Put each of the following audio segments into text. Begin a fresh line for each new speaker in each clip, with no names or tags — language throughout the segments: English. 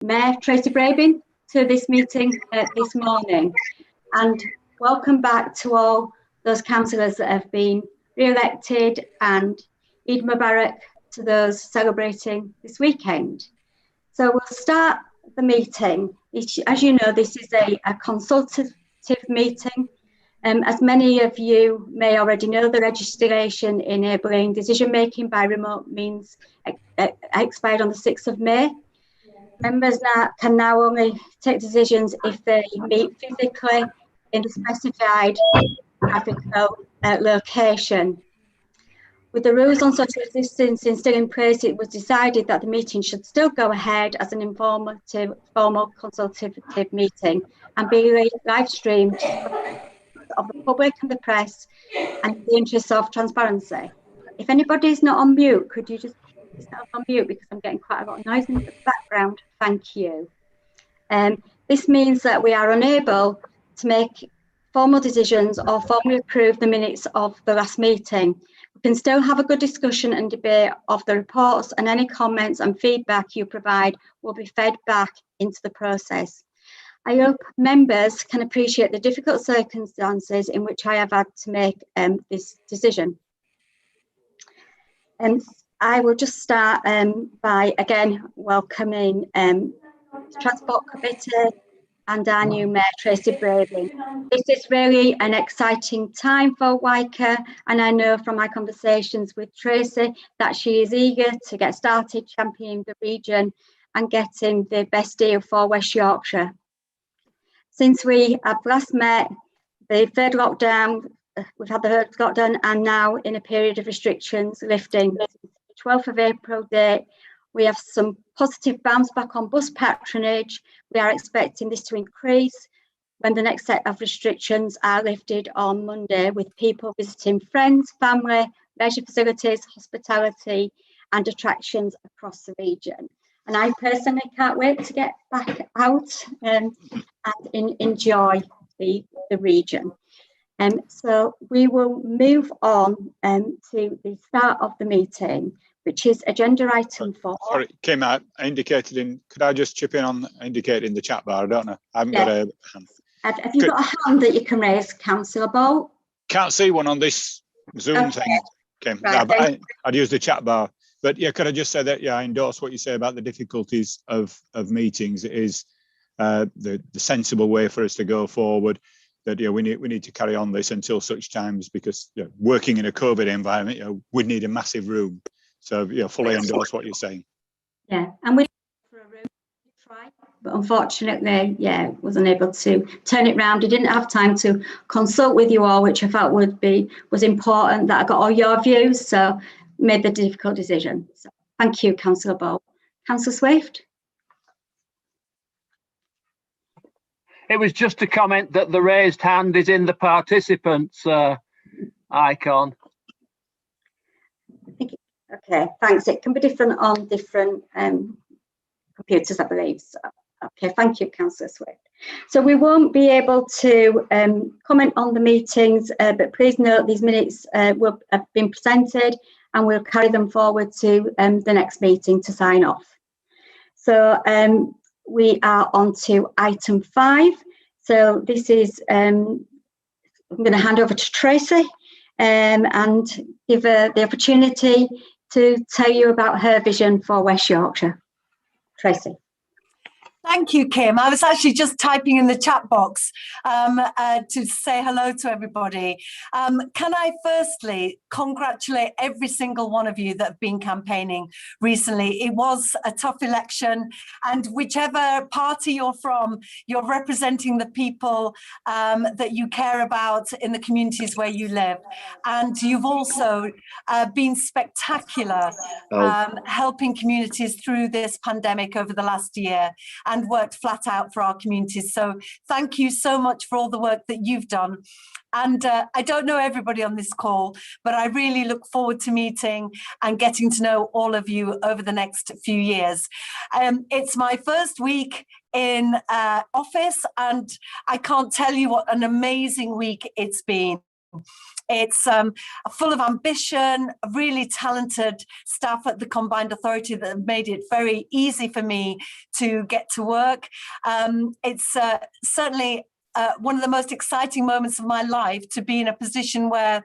Mayor Tracy Brabin to this meeting this morning, and welcome back to all those councillors that have been re-elected, and Eid Mubarak to those celebrating this weekend. So we'll start the meeting. As you know, this is a consultative meeting. As many of you may already know, the legislation enabling decision-making by remote means expired on the 6th of May. Members can now only take decisions if they meet physically in the specified geographical location. With the rules on social distancing still in place, it was decided that the meeting should still go ahead as an formal consultative meeting and be live streamed of the public and the press, and in the interest of transparency. If anybody is not on mute, could you just put yourself on mute, because I'm getting quite a lot of noise in the background. Thank you. This means that we are unable to make formal decisions or formally approve the minutes of the last meeting. We can still have a good discussion and debate of the reports, and any comments and feedback you provide will be fed back into the process. I hope members can appreciate the difficult circumstances in which I have had to make this decision. And I will just start by again welcoming Transport Committee and our new Mayor Tracy Brabin. This is really an exciting time for Wyker, and I know from my conversations with Tracy that she is eager to get started championing the region and getting the best deal for West Yorkshire. Since we have last met, the third lockdown, we've had the third lockdown, and now in a period of restrictions lifting. The 12th of April date, we have some positive bounce back on bus patronage. We are expecting this to increase when the next set of restrictions are lifted on Monday, with people visiting friends, family, leisure facilities, hospitality and attractions across the region. And I personally can't wait to get back out and enjoy the region. So we will move on to the start of the meeting, which is agenda item 4.
Sorry, Kim, I indicated in, could I just chip in on, indicate in the chat bar? I don't know. I haven't got a hand.
Have you got a hand that you can raise, Councillor Bolt?
Can't see one on this Zoom thing, Kim. Right, no, I'd use the chat bar. But yeah, could I just say that, yeah, I endorse what you say about the difficulties of meetings. It is the sensible way for us to go forward. That we need to carry on this until such times, because working in a COVID environment, we'd need a massive room. So fully endorse what you're saying. Yeah, and we for a room to try, but unfortunately, wasn't able to turn it round. I didn't have time to consult with you all, which I felt was important, that I got all your views. So made the difficult decision. So thank you, Councillor Bolt. Councillor Swift.
It was just a comment that the raised hand is in the participants icon.
Okay, thanks. It can be different on different computers, I believe. So, okay, thank you, Councillor Swift. So we won't be able to comment on the meetings, but please note these minutes have been presented, and we'll carry them forward to the next meeting to sign off. So we are on to item 5. So this is, I'm going to hand over to Tracy and give her the opportunity to tell you about her vision for West Yorkshire. Tracy.
Thank you, Kim. I was actually just typing in the chat box to say hello to everybody. Can I firstly congratulate every single one of you that have been campaigning recently? It was a tough election, and whichever party you're from, you're representing the people that you care about in the communities where you live. And you've also been spectacular helping communities through this pandemic over the last year, and worked flat out for our communities. So thank you so much for all the work that you've done. And I don't know everybody on this call, but I really look forward to meeting and getting to know all of you over the next few years. It's my first week in office, and I can't tell you what an amazing week it's been. It's full of ambition, really talented staff at the Combined Authority that have made it very easy for me to get to work. It's certainly one of the most exciting moments of my life to be in a position where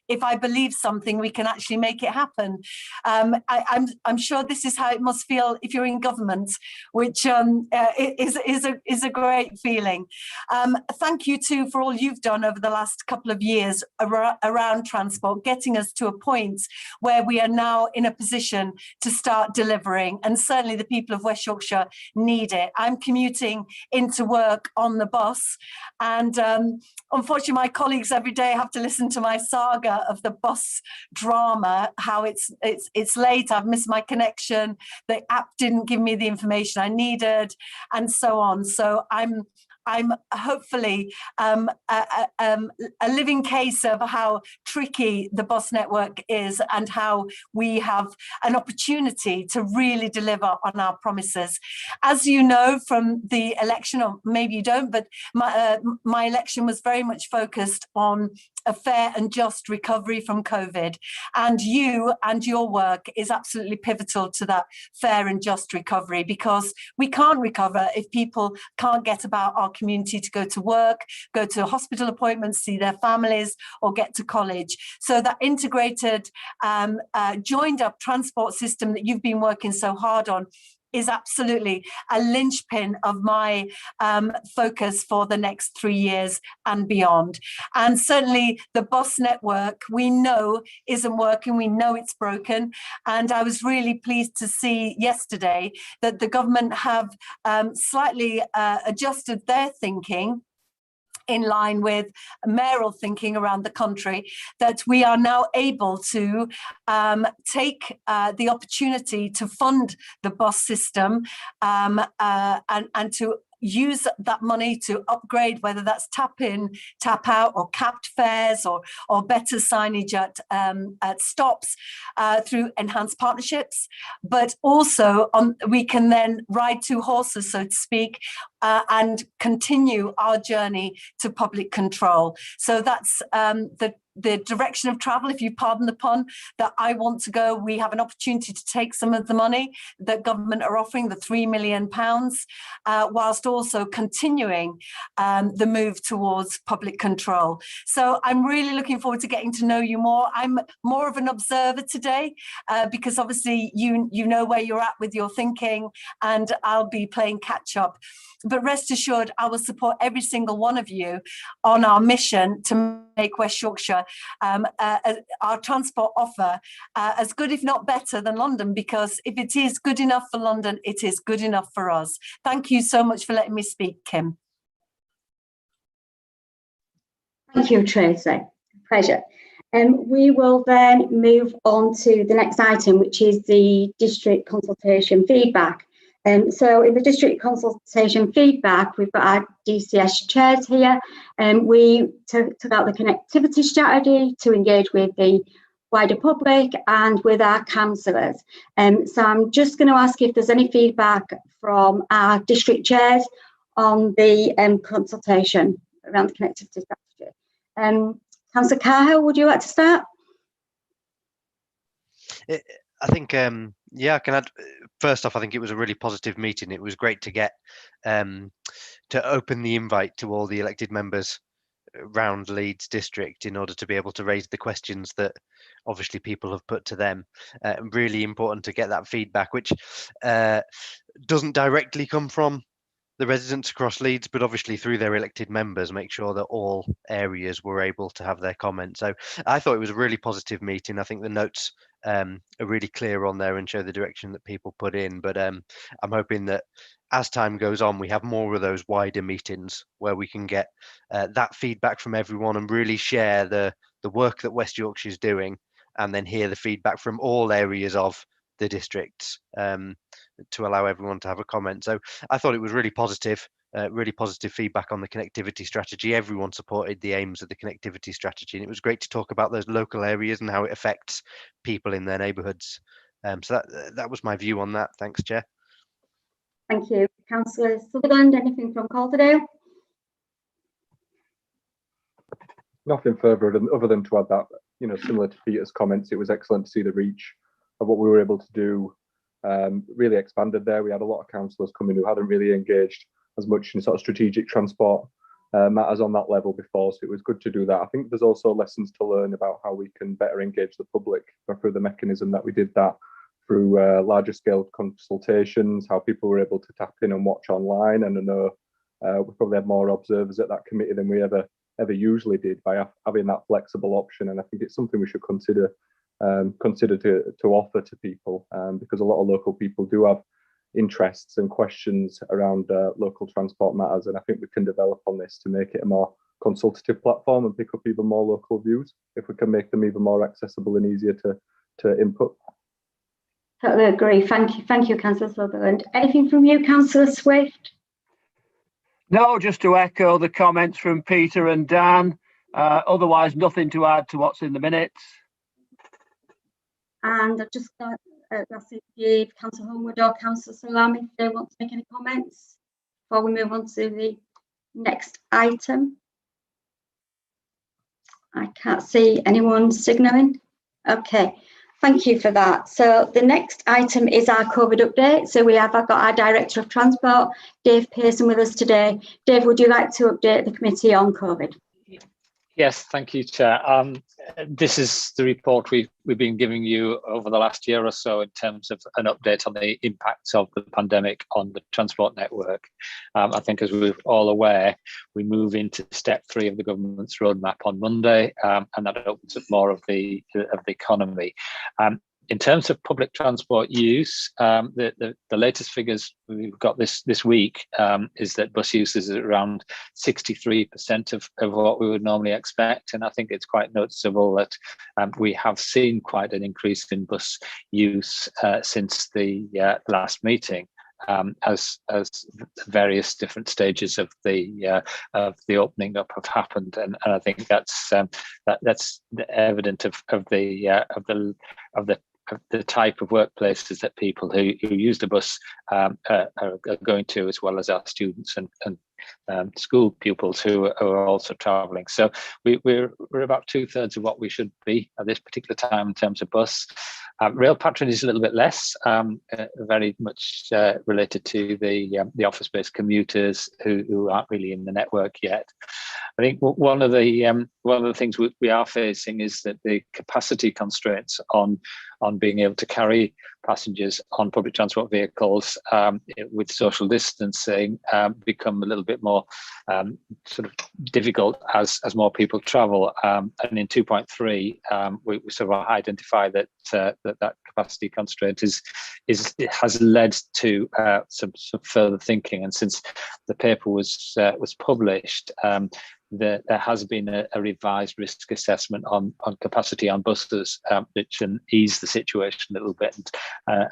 if I believe something, we can actually make it happen. I'm sure this is how it must feel if you're in government, which is a great feeling. Thank you too for all you've done over the last couple of years around transport, getting us to a point where we are now in a position to start delivering. And certainly the people of West Yorkshire need it. I'm commuting into work on the bus, and unfortunately my colleagues every day have to listen to my saga of the bus drama, how it's late, I've missed my connection, the app didn't give me the information I needed, and so on. So I'm hopefully a living case of how tricky the bus network is and how we have an opportunity to really deliver on our promises. As you know from the election, or maybe you don't, but my election was very much focused on a fair and just recovery from COVID. And you and your work is absolutely pivotal to that fair and just recovery, because we can't recover if people can't get about our community to go to work, go to hospital appointments, see their families, or get to college. So that integrated, joined up transport system that you've been working so hard on is absolutely a linchpin of my focus for the next 3 years and beyond. And certainly the bus network, we know isn't working, we know it's broken. And I was really pleased to see yesterday that the government have slightly adjusted their thinking in line with mayoral thinking around the country, that we are now able to take the opportunity to fund the bus system and to use that money to upgrade, whether that's tap in, tap out, or capped fares, or better signage at stops through enhanced partnerships. But also we can then ride two horses, so to speak, and continue our journey to public control. So that's the direction of travel, if you pardon the pun, that I want to go. We have an opportunity to take some of the money that government are offering, the £3 million, whilst also continuing the move towards public control. So I'm really looking forward to getting to know you more. I'm more of an observer today because obviously you know where you're at with your thinking, and I'll be playing catch up. But rest assured, I will support every single one of you on our mission to make West Yorkshire our transport offer as good, if not better, than London, because if it is good enough for London, it is good enough for us. Thank you so much for letting me speak, Kim.
Thank you, Tracy. Pleasure. We will then move on to the next item, which is the district consultation feedback. So in the district consultation feedback, we've got our DCS chairs here, and we took out the connectivity strategy to engage with the wider public and with our councillors. So I'm just going to ask if there's any feedback from our district chairs on the consultation around the connectivity strategy. Councillor Cahill, would you like to start?
I think, yeah, I can add. First off, I think it was a really positive meeting. It was great to get to open the invite to all the elected members around Leeds district in order to be able to raise the questions that obviously people have put to them. Really important to get that feedback, which doesn't directly come from the residents across Leeds, but obviously through their elected members, make sure that all areas were able to have their comments. So I thought it was a really positive meeting. I think the notes are really clear on there and show the direction that people put in. But I'm hoping that as time goes on, we have more of those wider meetings where we can get that feedback from everyone and really share the work that West Yorkshire is doing, and then hear the feedback from all areas of the districts to allow everyone to have a comment. So I thought it was really positive feedback on the connectivity strategy. Everyone supported the aims of the connectivity strategy, and it was great to talk about those local areas and how it affects people in their neighbourhoods. So that was my view on that. Thanks, Chair.
Thank you. Councillor Sutherland, anything from Consultative?
Nothing further other than to add that, similar to Peter's comments, it was excellent to see the reach of what we were able to do really expanded there. We had a lot of councillors coming who hadn't really engaged as much in sort of strategic transport matters on that level before, so it was good to do that. I think there's also lessons to learn about how we can better engage the public through the mechanism that we did that through larger scale consultations, how people were able to tap in and watch online. And I know we probably had more observers at that committee than we ever usually did by having that flexible option. And I think it's something we should consider to offer to people, because a lot of local people do have interests and questions around local transport matters, and I think we can develop on this to make it a more consultative platform and pick up even more local views if we can make them even more accessible and easier to input.
Totally agree. Thank you, Councillor Sutherland. Anything from you, Councillor Swift?
No, just to echo the comments from Peter and Dan. Otherwise, nothing to add to what's in the minutes.
And I've just give Councillor Homewood or Councillor Salami if they want to make any comments before we move on to the next item. I can't see anyone signalling. Okay, thank you for that. So the next item is our COVID update. So I've got our Director of Transport, Dave Pearson, with us today. Dave, would you like to update the committee on COVID?
Yes, thank you, Chair. This is the report we've been giving you over the last year or so in terms of an update on the impacts of the pandemic on the transport network. I think, as we're all aware, we move into step 3 of the government's roadmap on Monday, and that opens up more of the economy. In terms of public transport use, the latest figures we've got this week is that bus use is around 63% of what we would normally expect. And I think it's quite noticeable that we have seen quite an increase in bus use since the last meeting. As various different stages of the opening up have happened, and I think that's evident of the type of workplaces that people who use the bus are going to, as well as our students and school pupils who are also travelling. So we're about 2/3 of what we should be at this particular time in terms of bus. Rail patronage is a little bit less, very much related to the office-based commuters who aren't really in the network yet. I think one of the things we are facing is that the capacity constraints on being able to carry passengers on public transport vehicles with social distancing become a little bit more sort of difficult as more people travel. And in 2.3, we sort of identify that capacity constraint has led to some further thinking. And since the paper was published, there has been a revised risk assessment on capacity on buses, which can ease the situation a little bit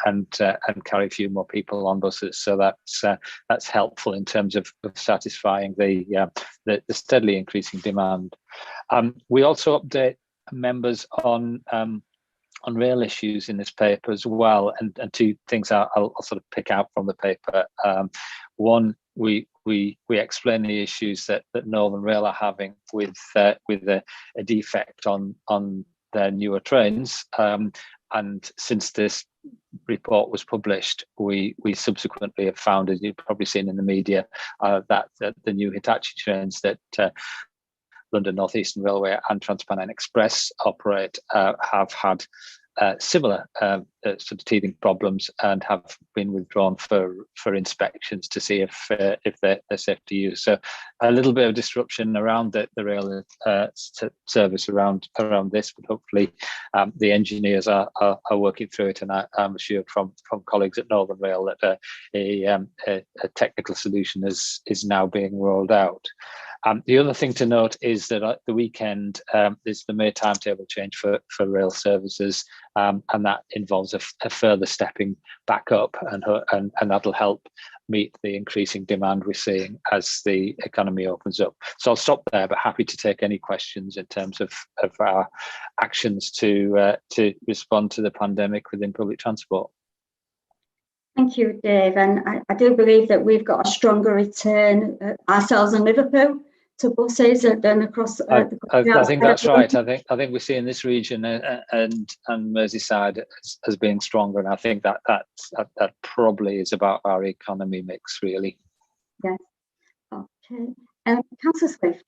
and carry a few more people on buses. So that's helpful in terms of satisfying the steadily increasing demand. We also update members on rail issues in this paper as well, and two things I'll sort of pick out from the paper. One, we explain the issues that Northern Rail are having with a defect on their newer trains. And since this report was published, we subsequently have found, as you've probably seen in the media, that the new Hitachi trains that London North Eastern Railway and Transpennine Express operate have had similar sort of teething problems and have been withdrawn for inspections to see if they're safe to use. So a little bit of disruption around the rail service around this, but hopefully the engineers are working through it, and I'm assured from colleagues at Northern Rail that a technical solution is now being rolled out. The other thing to note is that at the weekend is the May timetable change for rail services, and that involves a further stepping back up, and that'll help meet the increasing demand we're seeing as the economy opens up. So I'll stop there, but happy to take any questions in terms of our actions to respond to the pandemic within public transport.
Thank you, Dave. And I do believe that we've got a stronger return ourselves in Liverpool to buses and across
I
the country.
I think that's right. I think we see in this region and Merseyside as being stronger, and I think that probably is about our economy mix, really.
Yes. Okay. Councillor Swift.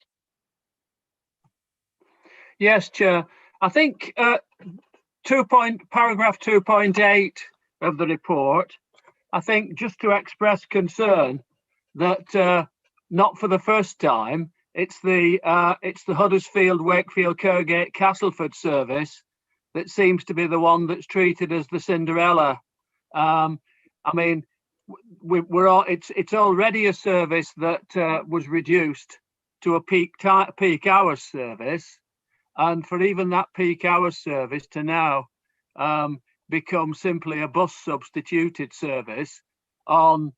Yes, Chair. I think paragraph 2.8 of the report, I think just to express concern that not for the first time, it's the Huddersfield, Wakefield, Kirkgate, Castleford service that seems to be the one that's treated as the Cinderella. I mean, it's already a service that was reduced to a peak hours service, and for even that peak hours service to now become simply a bus substituted service on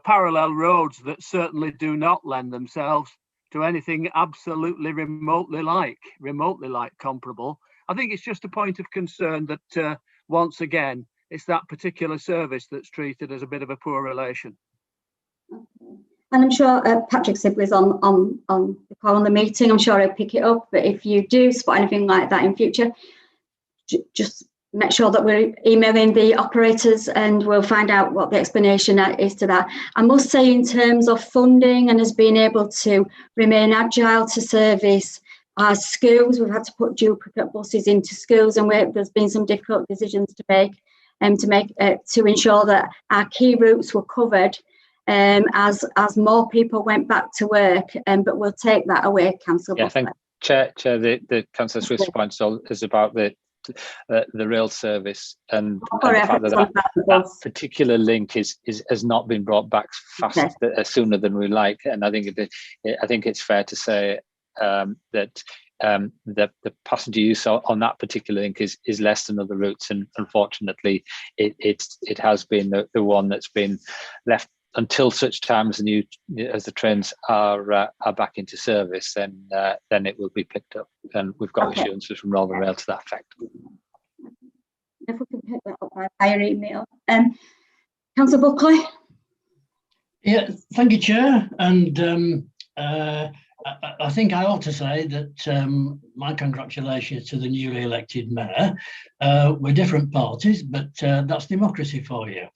parallel roads that certainly do not lend themselves to anything absolutely remotely like comparable. I think it's just a point of concern that once again, it's that particular service that's treated as a bit of a poor relation.
Okay. And I'm sure Patrick Sibley's on the call on the meeting. I'm sure he'll pick it up. But if you do spot anything like that in future, just make sure that we're emailing the operators and we'll find out what the explanation is to that. I must say, in terms of funding and as being able to remain agile to service our schools, we've had to put duplicate buses into schools, and there's been some difficult decisions to make to ensure that our key routes were covered as more people went back to work. But we'll take that away, Councillor.
Yeah, I think Chair, the Councillor Swift's point is about the rail service and the fact that particular link has not been brought back sooner than we like. And I think it's fair to say that the passenger use on that particular link is less than other routes, and unfortunately it has been the one that's been left until such time as the trains are back into service. Then it will be picked up, and we've got assurances from Northern Rail to that effect.
If we can pick that up via email. Councillor Buckley.
Yeah, thank you, Chair. And I think I ought to say that my congratulations to the newly elected mayor. We're different parties, but that's democracy for you.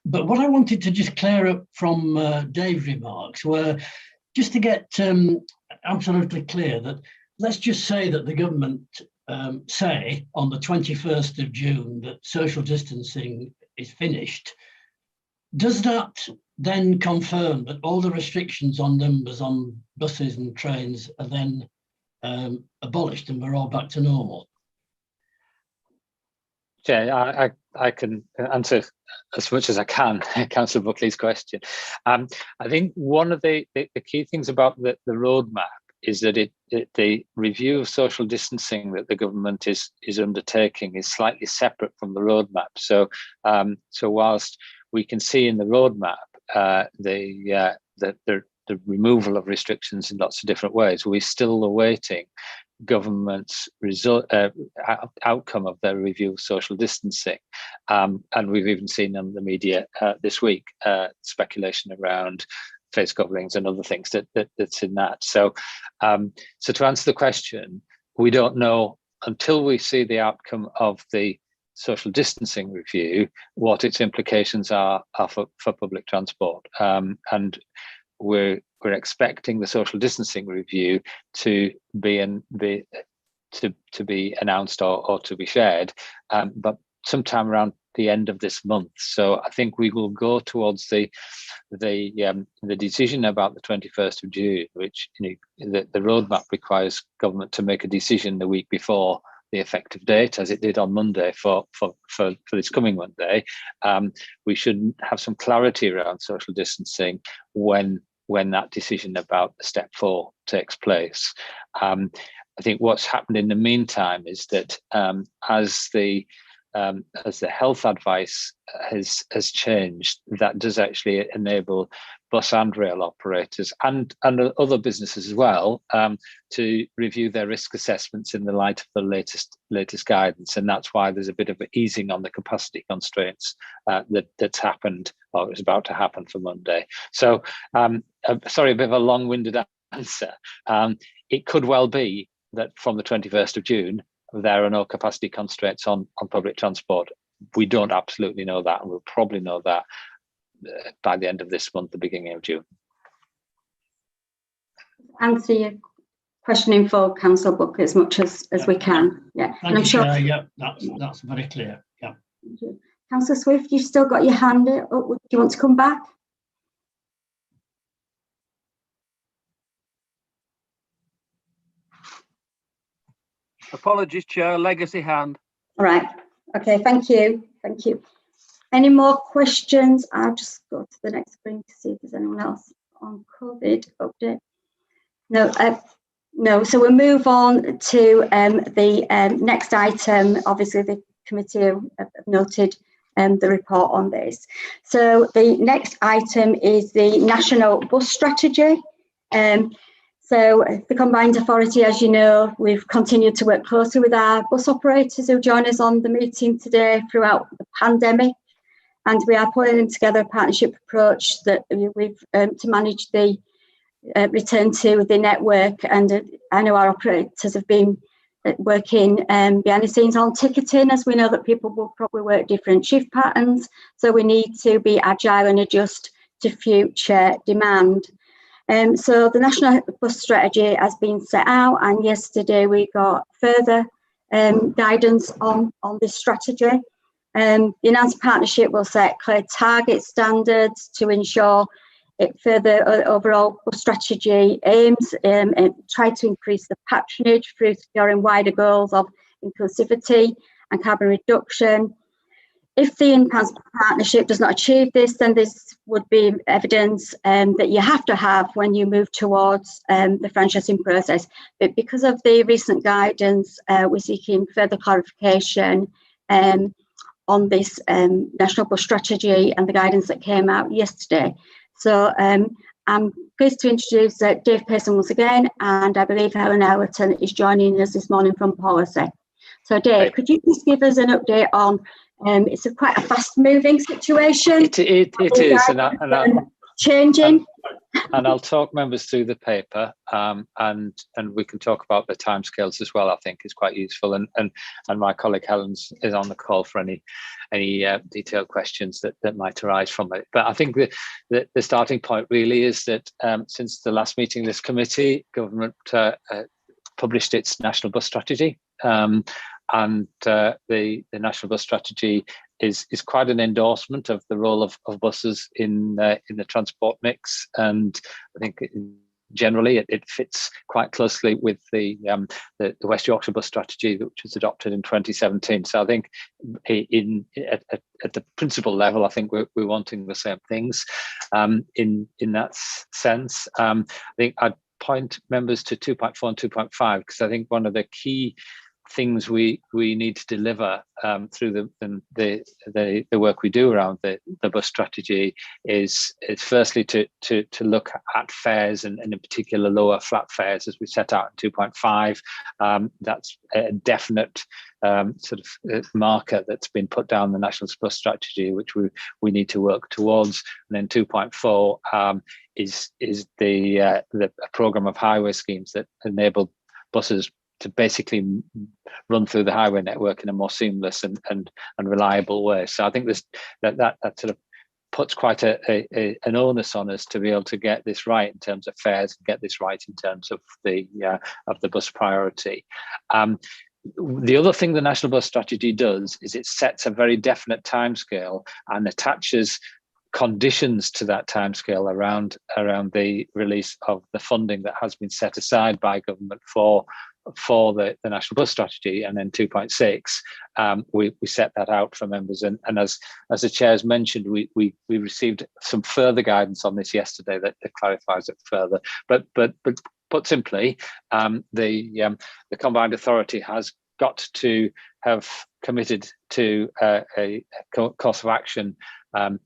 But what I wanted to just clear up from Dave's remarks were just to get absolutely clear that let's just say that the government say on the 21st of June that social distancing is finished. Does that then confirm that all the restrictions on numbers on buses and trains are then abolished and we're all back to normal?
Yeah, I can answer as much as I can Councillor Buckley's question. I think one of the key things about the roadmap is that the review of social distancing that the government is undertaking is slightly separate from the roadmap. So whilst we can see in the roadmap the removal of restrictions in lots of different ways, we're still awaiting government's outcome of their review of social distancing, and we've even seen on the media this week speculation around face coverings and other things that's in that. So to answer the question, we don't know until we see the outcome of the social distancing review what its implications are for public transport, and we're expecting the social distancing review to be announced or to be shared, but sometime around the end of this month. So I think we will go towards the decision about the 21st of June, which the roadmap requires government to make a decision the week before the effective date, as it did on Monday for this coming Monday. We should have some clarity around social distancing when that decision about step 4 takes place. I think what's happened in the meantime is that as the health advice has changed, that does actually enable bus and rail operators and other businesses as well to review their risk assessments in the light of the latest guidance, and that's why there's a bit of an easing on the capacity constraints that's happened or is about to happen for Monday. So sorry, a bit of a long-winded answer. It could well be that from the 21st of June, there are no capacity constraints on public transport. We don't absolutely know that, and we'll probably know that by the end of this month, the beginning of June.
Answer your questioning for Councillor Buck as much as we can. Yeah,
Thank you, Chair. Yeah, that's very clear. Yeah.
Councillor Swift, you've still got your hand up. Do you want to come back?
Apologies, Chair, legacy hand.
All right. Okay, thank you. Thank you. Any more questions? I'll just go to the next screen to see if there's anyone else on COVID update. No, no. So we'll move on to the next item. Obviously, the committee have noted the report on this. So the next item is the National Bus Strategy. So the Combined Authority, as you know, we've continued to work closely with our bus operators who join us on the meeting today throughout the pandemic. And we are putting together a partnership approach that we've to manage the return to the network. And I know our operators have been working behind the scenes on ticketing, as we know that people will probably work different shift patterns. So we need to be agile and adjust to future demand. So the National Bus Strategy has been set out, and yesterday we got further guidance on this strategy. The enhanced partnership will set clear target standards to ensure it further overall bus strategy aims and try to increase the patronage through securing wider goals of inclusivity and carbon reduction. If the enhanced partnership does not achieve this, then this would be evidence that you have to have when you move towards the franchising process. But because of the recent guidance, we're seeking further clarification on this National Bus Strategy and the guidance that came out yesterday. So I'm pleased to introduce Dave Pearson once again, and I believe Helen Ellerton is joining us this morning from policy. So Dave, could you just give us an update on it's quite a fast-moving situation.
It is, and
changing.
And I'll talk members through the paper, and we can talk about the timescales as well. I think is quite useful, and my colleague Helen is on the call for any detailed questions that might arise from it. But I think the starting point really is that since the last meeting of this committee, government published its National Bus Strategy. And the National Bus Strategy is quite an endorsement of the role of buses in the transport mix, and I think generally it fits quite closely with the West Yorkshire Bus Strategy, which was adopted in 2017. So I think at the principal level, I think we're wanting the same things in that sense. I think I'd point members to 2.4 and 2.5 because I think one of the key things we need to deliver through the work we do around the bus strategy is firstly to look at fares and in particular lower flat fares as we set out in 2.5. That's a definite sort of marker that's been put down the National Bus Strategy, which we need to work towards. And then 2.4 is the program of highway schemes that enable buses to basically run through the highway network in a more seamless and reliable way. So I think that sort of puts quite an onus on us to be able to get this right in terms of fares and get this right in terms of the bus priority. The other thing the National Bus Strategy does is it sets a very definite timescale and attaches conditions to that timescale around the release of the funding that has been set aside by government for the National Bus Strategy. And then 2.6, we set that out for members. And as the chair's mentioned, we received some further guidance on this yesterday that clarifies it further. But put simply, the Combined Authority has got to have committed to a course of action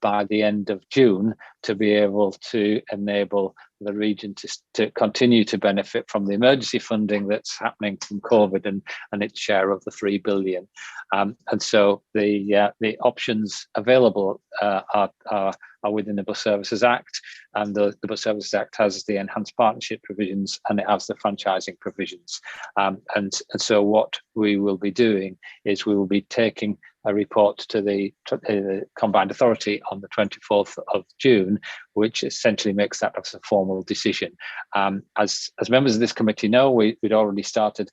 by the end of June to be able to enable the region to continue to benefit from the emergency funding that's happening from COVID and its share of the 3 billion. And so the options available are within the Bus Services Act, and the Bus Services Act has the enhanced partnership provisions and it has the franchising provisions. And so what we will be doing is we will be taking a report to the Combined Authority on the 24th of June, which essentially makes that as a formal decision. As members of this committee know, we'd already started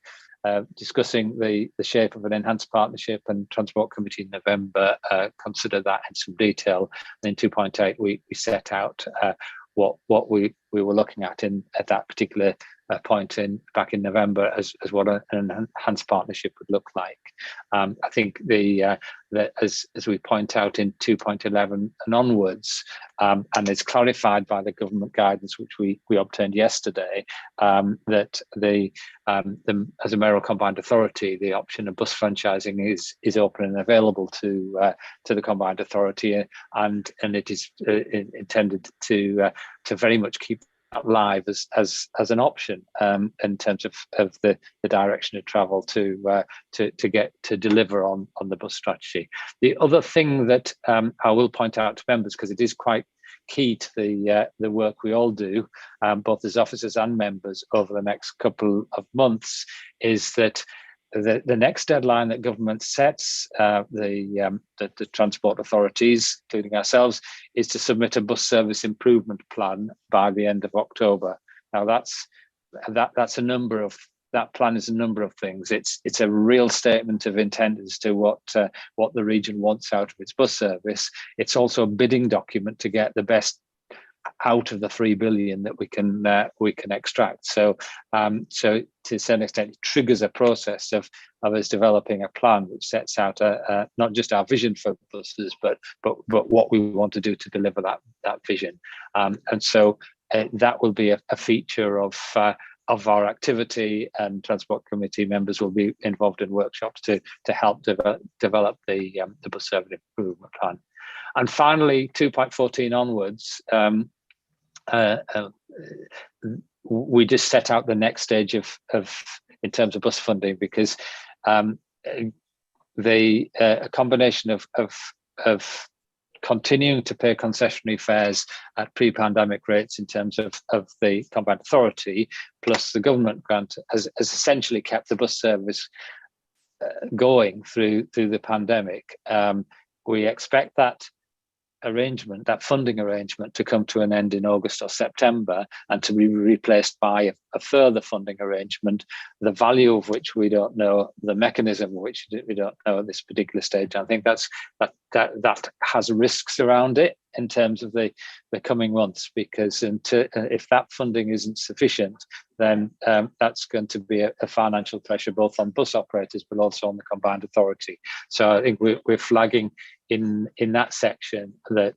discussing the shape of an enhanced partnership, and Transport Committee in November considered that in some detail. And in 2.8, we set out what we were looking at that particular point back in November as what an enhanced partnership would look like. I think as we point out in 2.11 and onwards, and it's clarified by the government guidance which we obtained yesterday, that as a mayoral combined authority, the option of bus franchising is open and available to the combined authority, and it is intended to very much keep that live as an option in terms of the direction of travel to get to deliver on the bus strategy. The other thing that I will point out to members, because it is quite key to the work we all do, both as officers and members over the next couple of months, is that the next deadline that government sets, the transport authorities, including ourselves, is to submit a bus service improvement plan by the end of October. Now that plan is a number of things. It's a real statement of intent as to what the region wants out of its bus service. It's also a bidding document to get the best out of the 3 billion that we can extract. So to a certain extent, it triggers a process of us developing a plan which sets out not just our vision for buses, but what we want to do to deliver that vision. And so that will be a feature of our activity, and Transport Committee members will be involved in workshops to help develop the bus service improvement plan. And finally, 2.14 onwards, we just set out the next stage of in terms of bus funding, because a combination of continuing to pay concessionary fares at pre-pandemic rates in terms of the Combined Authority, plus the government grant, has essentially kept the bus service going through the pandemic. We expect that funding arrangement to come to an end in August or September, and to be replaced by a further funding arrangement, the value of which we don't know, the mechanism of which we don't know at this particular stage. I think that has risks around it in terms of the coming months, because if that funding isn't sufficient, then that's going to be a financial pressure both on bus operators but also on the Combined Authority. So I think we're flagging in that section that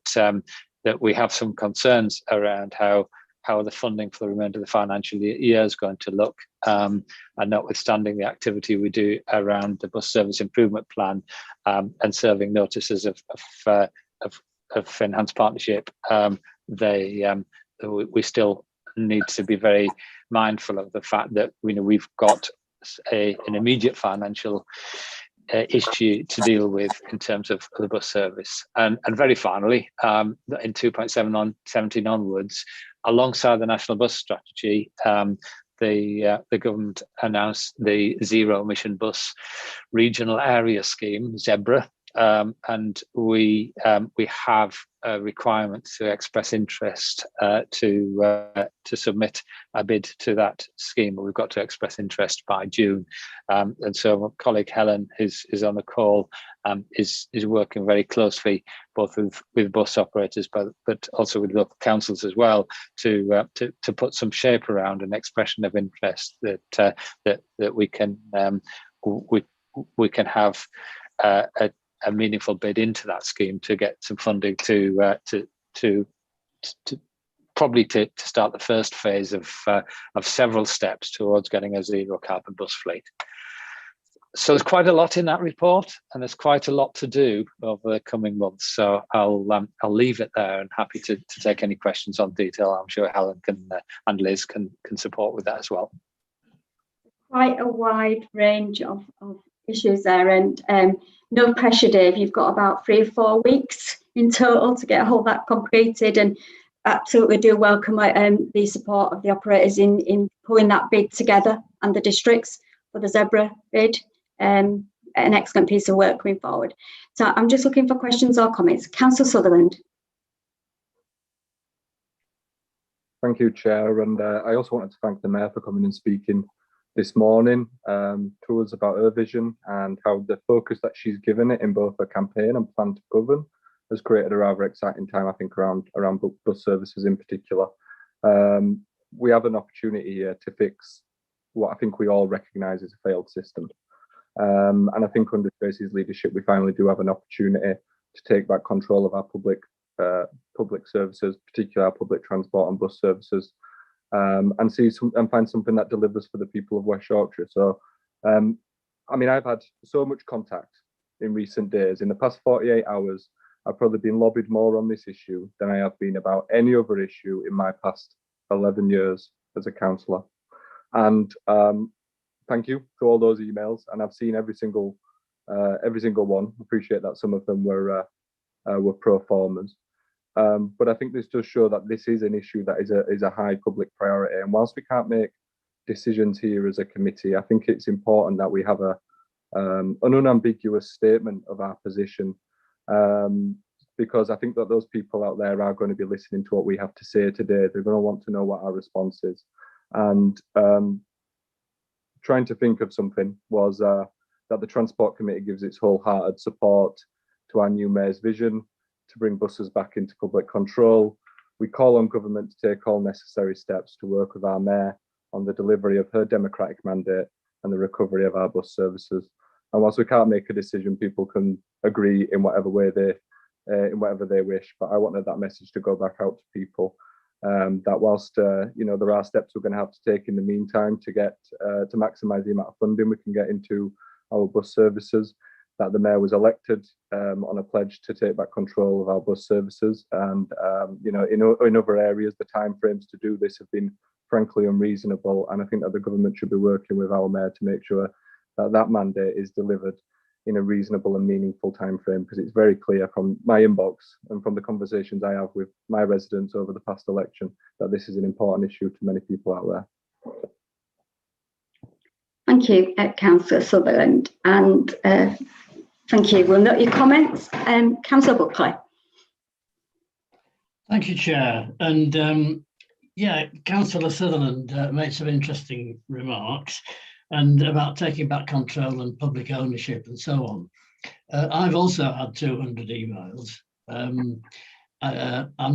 we have some concerns around how the funding for the remainder of the financial year is going to look, and notwithstanding the activity we do around the bus service improvement plan and serving notices of enhanced partnership, we still need to be very mindful of the fact that we've got an immediate financial issue to deal with in terms of the bus service. And very finally, in 2.17 onwards, alongside the National Bus Strategy, the government announced the Zero Emission Bus Regional Area Scheme, ZEBRA, and we have a requirement to express interest to submit a bid to that scheme. We've got to express interest by June, and so my colleague Helen, who's on the call, is working very closely both with bus operators but also with local councils as well to put some shape around an expression of interest that we can have a meaningful bid into that scheme to get some funding to probably to start the first phase of several steps towards getting a zero carbon bus fleet. So there's quite a lot in that report, and there's quite a lot to do over the coming months. So I'll leave it there, and happy to take any questions on detail. I'm sure Helen can and Liz can support with that as well.
Quite a wide range of issues there, and no pressure, Dave. You've got about 3 or 4 weeks in total to get all that completed, and absolutely do welcome the support of the operators in pulling that bid together and the districts for the Zebra bid. An excellent piece of work going forward. So I'm just looking for questions or comments. Councillor Sutherland.
Thank you, Chair. And I also wanted to thank the Mayor for coming and speaking this morning to us about her vision and how the focus that she's given it in both her campaign and plan to govern has created a rather exciting time, I think, around bus services in particular. We have an opportunity here to fix what I think we all recognise as a failed system. And I think under Tracy's leadership, we finally do have an opportunity to take back control of our public services, particularly our public transport and bus services, and find something that delivers for the people of West Yorkshire. So, I mean, I've had so much contact in recent days. In the past 48 hours, I've probably been lobbied more on this issue than I have been about any other issue in my past 11 years as a councillor. And thank you for all those emails, and I've seen every single one. Appreciate that some of them were pro formers, but I think this does show that this is an issue that is a high public priority. And whilst we can't make decisions here as a committee, I think it's important that we have an unambiguous statement of our position, because I think that those people out there are going to be listening to what we have to say today. They're going to want to know what our response is. And trying to think of something was that the Transport Committee gives its wholehearted support to our new Mayor's vision to bring buses back into public control. We call on government to take all necessary steps to work with our Mayor on the delivery of her democratic mandate and the recovery of our bus services. And whilst we can't make a decision, people can agree in whatever way they wish. But I wanted that message to go back out to people. That whilst there are steps we're going to have to take in the meantime to get to maximise the amount of funding we can get into our bus services, that the Mayor was elected on a pledge to take back control of our bus services, and in other areas the timeframes to do this have been frankly unreasonable, and I think that the government should be working with our Mayor to make sure that that mandate is delivered in a reasonable and meaningful time frame, because it's very clear from my inbox and from the conversations I have with my residents over the past election that this is an important issue to many people out there.
Thank you, Councillor Sutherland, and thank you. We'll note your comments. Councillor Buckley.
Thank you, Chair. And yeah, Councillor Sutherland made some interesting remarks and about taking back control and public ownership and so on. I've also had 200 emails. I'm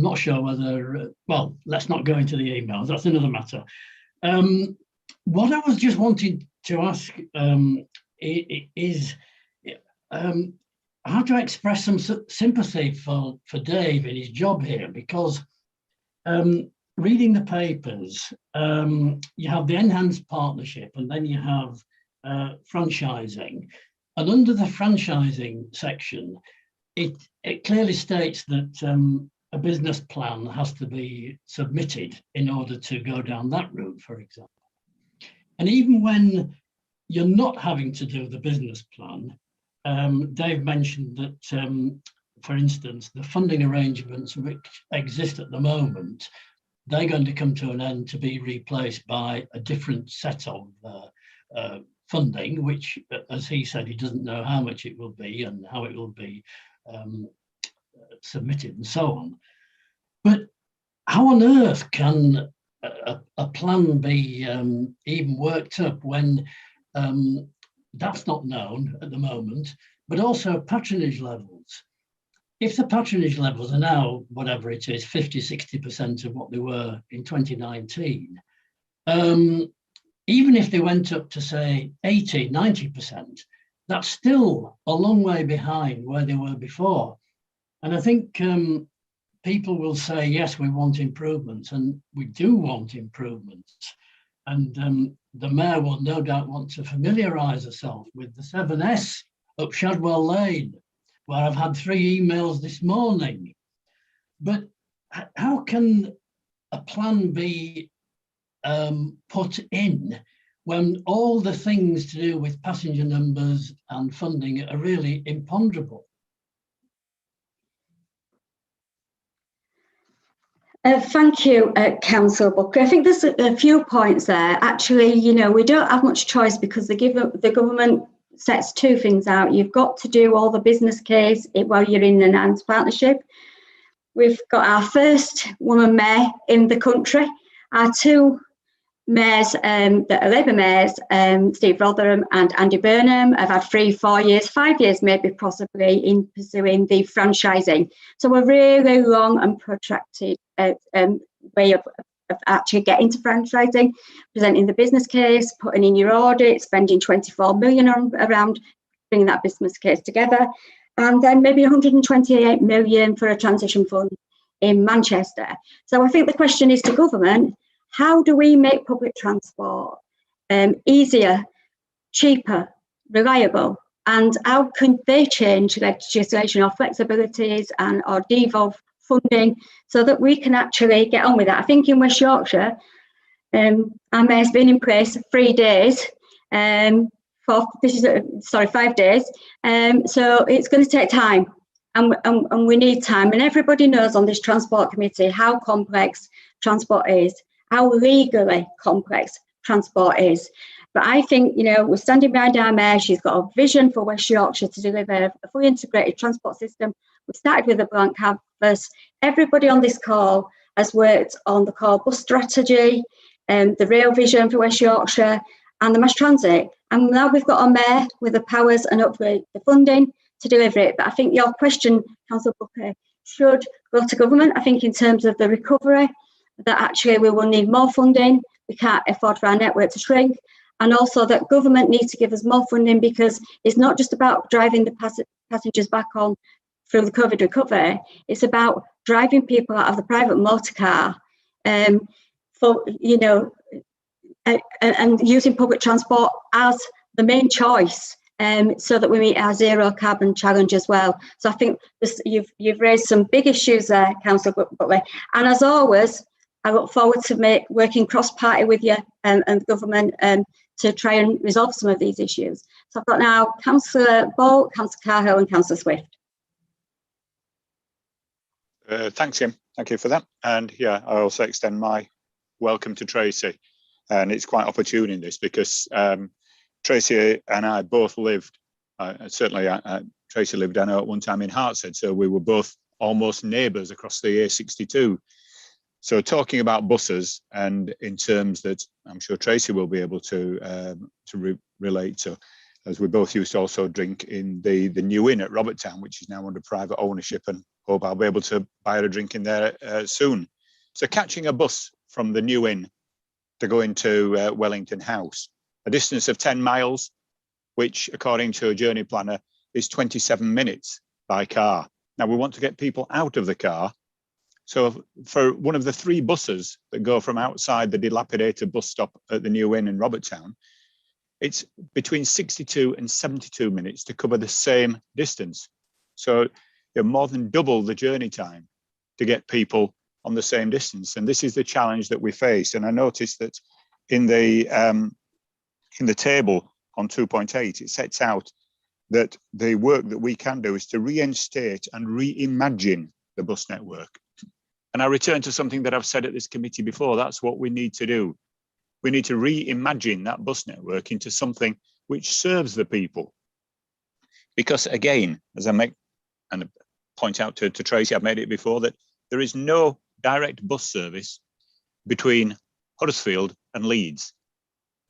not sure whether, well, let's not go into the emails, that's another matter. What I was just wanting to ask is how to express some sympathy for Dave in his job here, because reading the papers, you have the enhanced partnership and then you have franchising. And under the franchising section, it clearly states that a business plan has to be submitted in order to go down that route, for example. And even when you're not having to do the business plan, Dave mentioned that, for instance, the funding arrangements which exist at the moment, they're going to come to an end to be replaced by a different set of funding, which, as he said, he doesn't know how much it will be and how it will be submitted and so on. But how on earth can a plan be even worked up when that's not known at the moment, but also patronage levels? If the patronage levels are now, whatever it is, 50, 60% of what they were in 2019, even if they went up to say 80, 90%, that's still a long way behind where they were before. And I think people will say, yes, we want improvements, and we do want improvements. And the Mayor will no doubt want to familiarise herself with the 7S up Shadwell Lane, where I've had 3 emails this morning. But how can a plan be put in when all the things to do with passenger numbers and funding are really imponderable?
Thank you, Councillor Booker. I think there's a few points there. Actually, you know, we don't have much choice because the government sets 2 things out. You've got to do all the business case while you're in an enhanced partnership. We've got our first woman mayor in the country. Our 2 mayors that are Labour mayors, Steve Rotherham and Andy Burnham, have had 3, 4 years, 5 years maybe possibly in pursuing the franchising. So a really long and protracted way of actually getting to franchising, presenting the business case, putting in your audit, spending 24 million around bringing that business case together, and then maybe 128 million for a transition fund in Manchester. So I think the question is to government, how do we make public transport easier, cheaper, reliable? And how can they change legislation or flexibilities and or devolve funding so that we can actually get on with that? I think in West Yorkshire, our mayor's been in place 3 days, 5 days. So it's going to take time, and we need time. And everybody knows on this transport committee how complex transport is, how legally complex transport is. But I think, you know, we're standing behind our mayor. She's got a vision for West Yorkshire to deliver a fully integrated transport system. We started with a blank canvas. Everybody on this call has worked on the core bus strategy, the rail vision for West Yorkshire and the mass transit. And now we've got a mayor with the powers and hopefully the funding to deliver it. But I think your question, Councillor Booker, should go to government. I think in terms of the recovery, that actually we will need more funding. We can't afford for our network to shrink. And also that government needs to give us more funding, because it's not just about driving the passengers back on through the COVID recovery. It's about driving people out of the private motor car for, you know, and using public transport as the main choice, so that we meet our zero carbon challenge as well. So I think you've raised some big issues there, Councillor Butler. And as always, I look forward to working cross-party with you and the government to try and resolve some of these issues. So I've got now Councillor Bolt, Councillor Cahill and Councillor Swift.
Thanks, Kim. Thank you for that. And yeah, I also extend my welcome to Tracy. And it's quite opportune in this because Tracy and I both lived, certainly Tracy lived, I know, at one time in Hartshead, so we were both almost neighbours across the A62. So talking about buses, and in terms that I'm sure Tracy will be able to relate to, as we both used to also drink in the New Inn at Robertstown, which is now under private ownership, and hope I'll be able to buy a drink in there soon. So catching a bus from the New Inn to go into Wellington House, a distance of 10 miles, which according to a journey planner is 27 minutes by car. Now we want to get people out of the car. So for one of the 3 buses that go from outside the dilapidated bus stop at the New Inn in Robertstown, it's between 62 and 72 minutes to cover the same distance. So you're more than double the journey time to get people on the same distance. And this is the challenge that we face. And I noticed that in the table on 2.8, it sets out that the work that we can do is to reinstate and reimagine the bus network. And I return to something that I've said at this committee before. That's what we need to do. We need to reimagine that bus network into something which serves the people. Because again, as I make and point out to Tracy, I've made it before, that there is no direct bus service between Huddersfield and Leeds.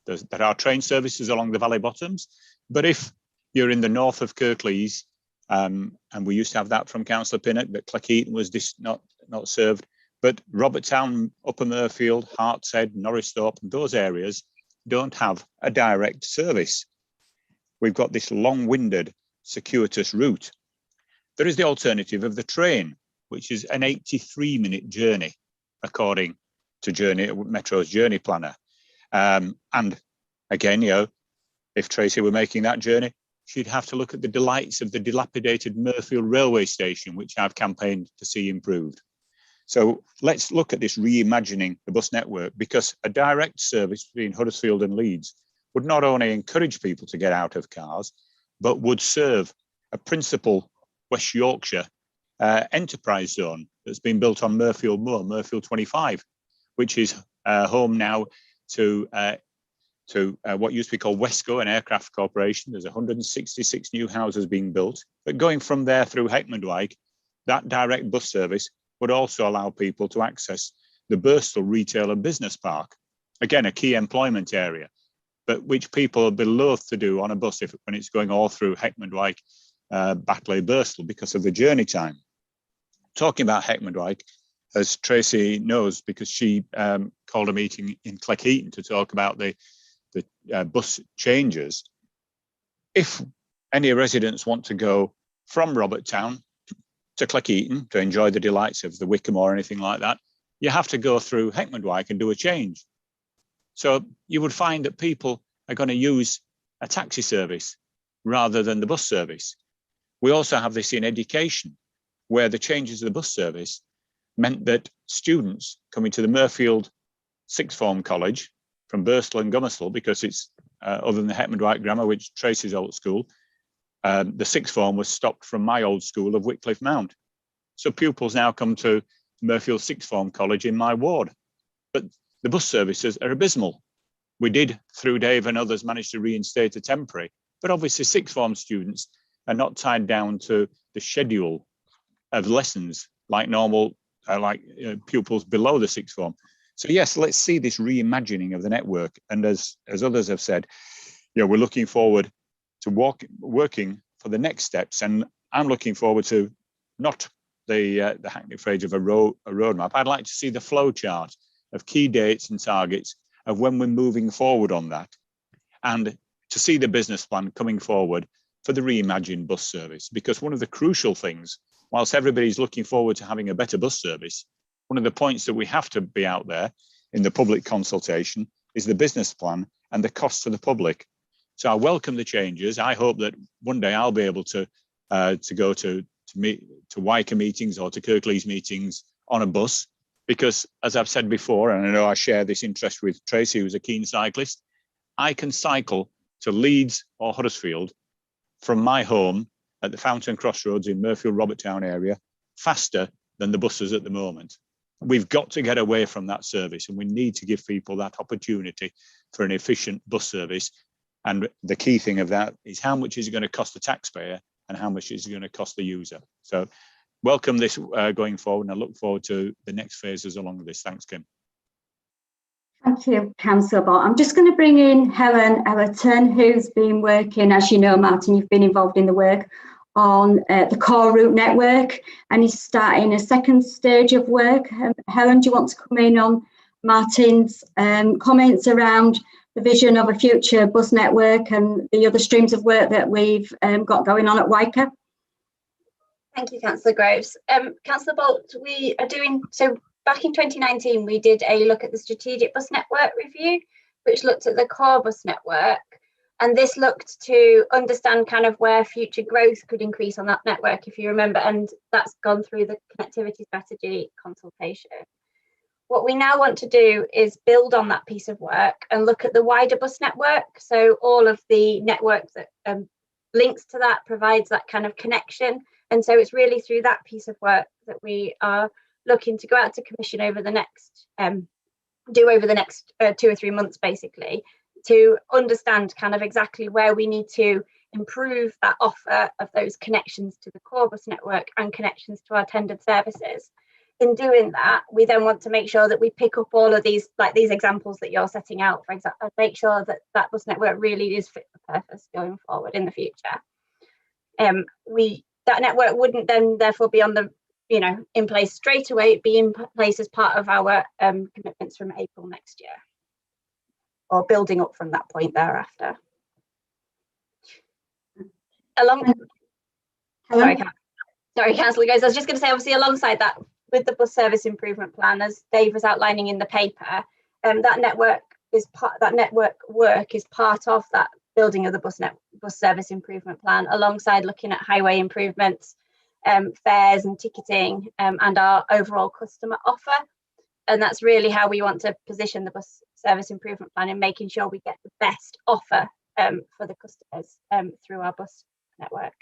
There are train services along the Valley Bottoms, but if you're in the north of Kirklees, and we used to have that from Councillor Pinnock, that Cleckheaton was not served, but Robertstown, Upper Murfield, Hartshead, Norristhorpe, those areas don't have a direct service. We've got this long-winded, circuitous route. There is the alternative of the train, which is an 83-minute journey, according to Metro's journey planner. And again, if Tracy were making that journey, she'd have to look at the delights of the dilapidated Mirfield railway station, which I've campaigned to see improved. So let's look at this reimagining the bus network, because a direct service between Huddersfield and Leeds would not only encourage people to get out of cars, but would serve a principal West Yorkshire enterprise zone that's been built on Mirfield Moor, Mirfield 25, which is home now to what used to be called Wesco, an aircraft corporation. There's 166 new houses being built. But going from there through Heckmondwike, that direct bus service would also allow people to access the Birstall Retail and Business Park. Again, a key employment area, but which people would be loath to do on a bus when it's going all through Heckmondwike, Batley, Birstall, because of the journey time. Talking about Heckmondwike, as Tracy knows, because she called a meeting in Cleckheaton to talk about the bus changes. If any residents want to go from Robertstown to Cleckheaton to enjoy the delights of the Wickham or anything like that, you have to go through Heckmondwike and do a change. So you would find that people are going to use a taxi service rather than the bus service. We also have this in education, where the changes of the bus service meant that students coming to the Mirfield Sixth Form College from Birstall and Gomersall, because it's other than the Heckmondwike Grammar, which Tracy's old school, the Sixth Form was stopped from my old school of Wycliffe Mount. So pupils now come to Mirfield Sixth Form College in my ward. But the bus services are abysmal. We did, through Dave and others, manage to reinstate a temporary, but obviously Sixth Form students are not tied down to the schedule of lessons like normal, pupils below the Sixth Form. So yes, let's see this reimagining of the network. And as others have said, we're looking forward to working for the next steps. And I'm looking forward to not the hackneyed phrase of a roadmap. I'd like to see the flow chart of key dates and targets of when we're moving forward on that, and to see the business plan coming forward for the reimagined bus service. Because one of the crucial things, whilst everybody's looking forward to having a better bus service, one of the points that we have to be out there in the public consultation is the business plan and the cost to the public. So I welcome the changes. I hope that one day I'll be able to go to Wycombe meetings or to Kirklees meetings on a bus, because as I've said before, and I know I share this interest with Tracy, who's a keen cyclist, I can cycle to Leeds or Huddersfield from my home at the Fountain Crossroads in Mirfield Robertstown area faster than the buses at the moment. We've got to get away from that service, and we need to give people that opportunity for an efficient bus service. And the key thing of that is how much is it going to cost the taxpayer and how much is it going to cost the user. So welcome this going forward, and I look forward to the next phases along with this. Thanks, Kim.
Thank you, Councillor Bott. I'm just going to bring in Helen Ellerton, who's been working, as you know, Martin, you've been involved in the work on the core route network, and he's starting a second stage of work. Helen, do you want to come in on Martin's comments around the vision of a future bus network and the other streams of work that we've got going on at Wycombe?
Thank you, Councillor Groves. Councillor Bolt, we are doing, so back in 2019, we did a look at the strategic bus network review, which looked at the core bus network. And this looked to understand kind of where future growth could increase on that network, if you remember, and that's gone through the connectivity strategy consultation. What we now want to do is build on that piece of work and look at the wider bus network. So all of the network that links to that, provides that kind of connection. And so it's really through that piece of work that we are looking to go out to commission over the next, 2 or 3 months, basically, to understand kind of exactly where we need to improve that offer of those connections to the core bus network and connections to our tendered services. In doing that, we then want to make sure that we pick up all of these, like these examples that you're setting out, for example, and make sure that that bus network really is fit for purpose going forward in the future. That network wouldn't then therefore be on the, in place straight away. It'd be in place as part of our commitments from April next year, or building up from that point thereafter. Sorry, Councillor Groves, I was just going to say, obviously, alongside that, with the bus service improvement plan, as Dave was outlining in the paper, that network is part, that network work is part of that building of the bus service improvement plan, alongside looking at highway improvements, fares and ticketing, and our overall customer offer. And that's really how we want to position the bus service improvement plan, in making sure we get the best offer for the customers through our bus network.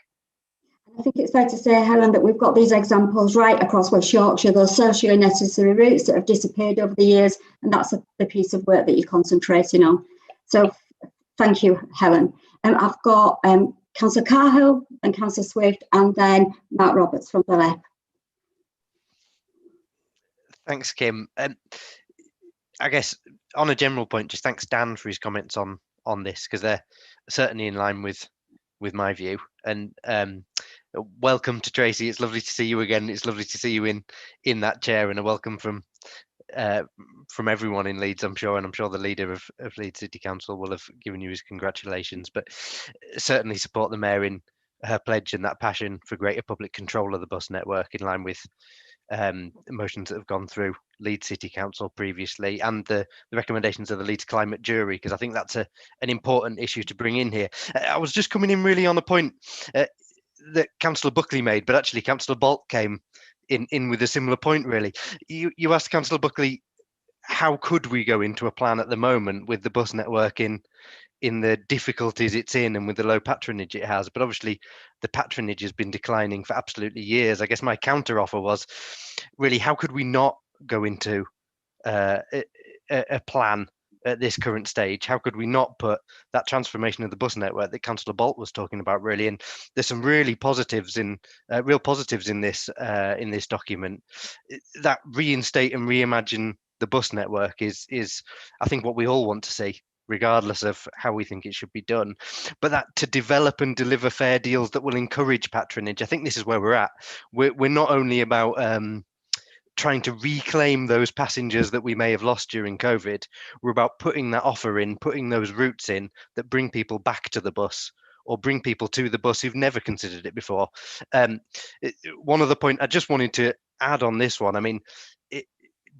I think it's fair to say, Helen, that we've got these examples right across West Yorkshire, those socially necessary routes that have disappeared over the years, and that's the piece of work that you're concentrating on. So thank you, Helen. I've got Councillor Cahill and Councillor Swift, and then Mark Roberts from the left.
Thanks, Kim. I guess on a general point, just thanks Dan for his comments on this, because they're certainly in line with my view. And welcome to Tracy. It's lovely to see you again. It's lovely to see you in that chair, and a welcome from everyone in Leeds, I'm sure, and I'm sure the leader of Leeds City Council will have given you his congratulations. But certainly support the Mayor in her pledge and that passion for greater public control of the bus network, in line with motions that have gone through Leeds City Council previously, and the recommendations of the Leeds Climate Jury, because I think that's an important issue to bring in here. I was just coming in really on a point that Councillor Buckley made, but actually Councillor Bolt came in with a similar point, really. You asked Councillor Buckley, how could we go into a plan at the moment with the bus network in the difficulties it's in and with the low patronage it has? But obviously the patronage has been declining for absolutely years. I guess my counter offer was, really, how could we not go into a plan at this current stage? How could we not put that transformation of the bus network that Councillor Bolt was talking about, really? And there's some really positives in real positives in this document. That reinstate and reimagine the bus network is I think what we all want to see, regardless of how we think it should be done. But that to develop and deliver fair deals that will encourage patronage, I think this is where we're at. We're not only about trying to reclaim those passengers that we may have lost during COVID. We're about putting that offer in, putting those routes in that bring people back to the bus, or bring people to the bus who've never considered it before. One other point I just wanted to add on this one, I mean,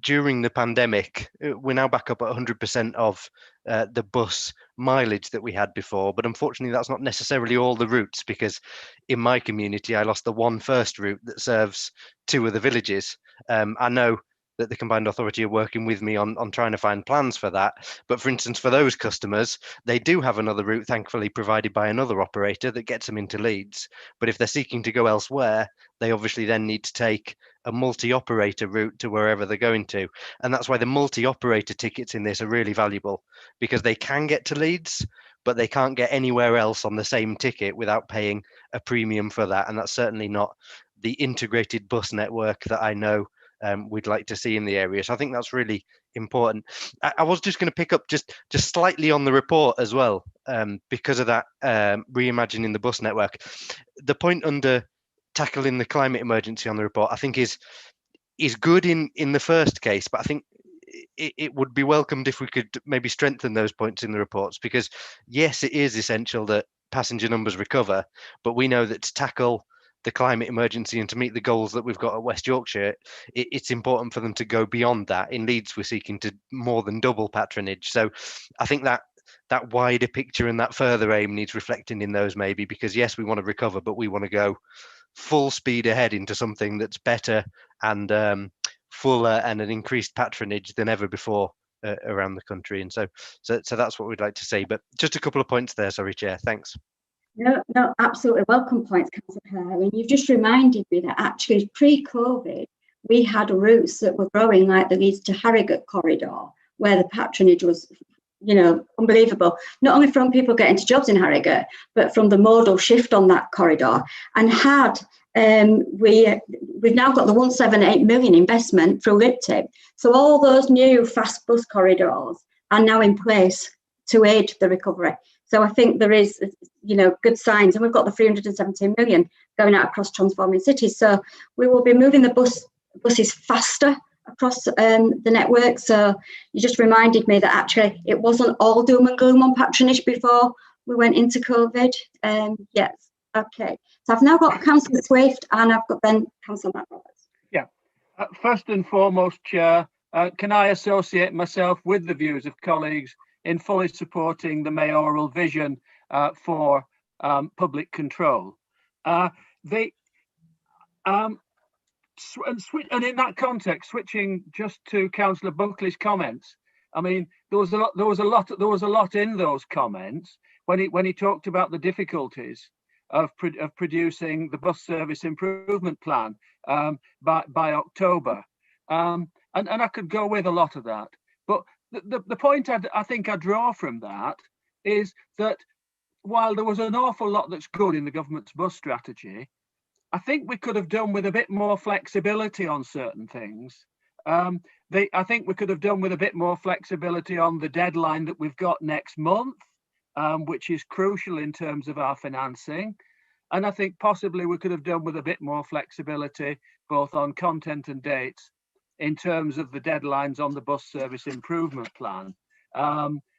during the pandemic, we're now back up at 100% of the bus mileage that we had before. But unfortunately, that's not necessarily all the routes, because in my community, I lost the one first route that serves 2 of the villages. I know that the Combined Authority are working with me on trying to find plans for that. But for instance, for those customers, they do have another route, thankfully, provided by another operator that gets them into Leeds. But if they're seeking to go elsewhere, they obviously then need to take a multi-operator route to wherever they're going to. And that's why the multi-operator tickets in this are really valuable, because they can get to Leeds, but they can't get anywhere else on the same ticket without paying a premium for that. And that's certainly not the integrated bus network that I know we'd like to see in the area. So I think that's really important. I was just going to pick up just slightly on the report as well, because of that reimagining the bus network. The point under tackling the climate emergency on the report, I think is good in the first case, but I think it would be welcomed if we could maybe strengthen those points in the reports, because yes, it is essential that passenger numbers recover, but we know that to tackle the climate emergency and to meet the goals that we've got at West Yorkshire, it's important for them to go beyond that. In Leeds, we're seeking to more than double patronage. So I think that wider picture and that further aim needs reflecting in those, maybe, because yes, we want to recover, but we want to go full speed ahead into something that's better and fuller and an increased patronage than ever before around the country. And so that's what we'd like to see. But just a couple of points there, sorry, Chair. Thanks.
No, absolutely welcome points, Councillor Kerr. I mean, you've just reminded me that actually pre-COVID, we had routes that were growing, like the Leeds to Harrogate corridor, where the patronage was, unbelievable. Not only from people getting to jobs in Harrogate, but from the modal shift on that corridor. And we've now got the 178 million investment through LIPTIP. So all those new fast bus corridors are now in place to aid the recovery. So I think there is, good signs, and we've got the 317 million going out across transforming cities. So we will be moving the buses faster across the network. So you just reminded me that actually it wasn't all doom and gloom on patronage before we went into COVID. Yes, okay. So I've now got Councillor Swift and I've got then Councillor Matt Roberts.
Yeah, first and foremost, Chair, can I associate myself with the views of colleagues in fully supporting the mayoral vision for public control. And in that context, switching just to Councillor Buckley's comments, I mean, there was a lot in those comments when he talked about the difficulties of producing the bus service improvement plan by October, and I could go with a lot of that. But the point I think I draw from that is that while there was an awful lot that's good in the government's bus strategy, I think we could have done with a bit more flexibility on certain things. I think we could have done with a bit more flexibility on the deadline that we've got next month, which is crucial in terms of our financing. And I think possibly we could have done with a bit more flexibility, both on content and dates, in terms of the deadlines on the bus service improvement plan.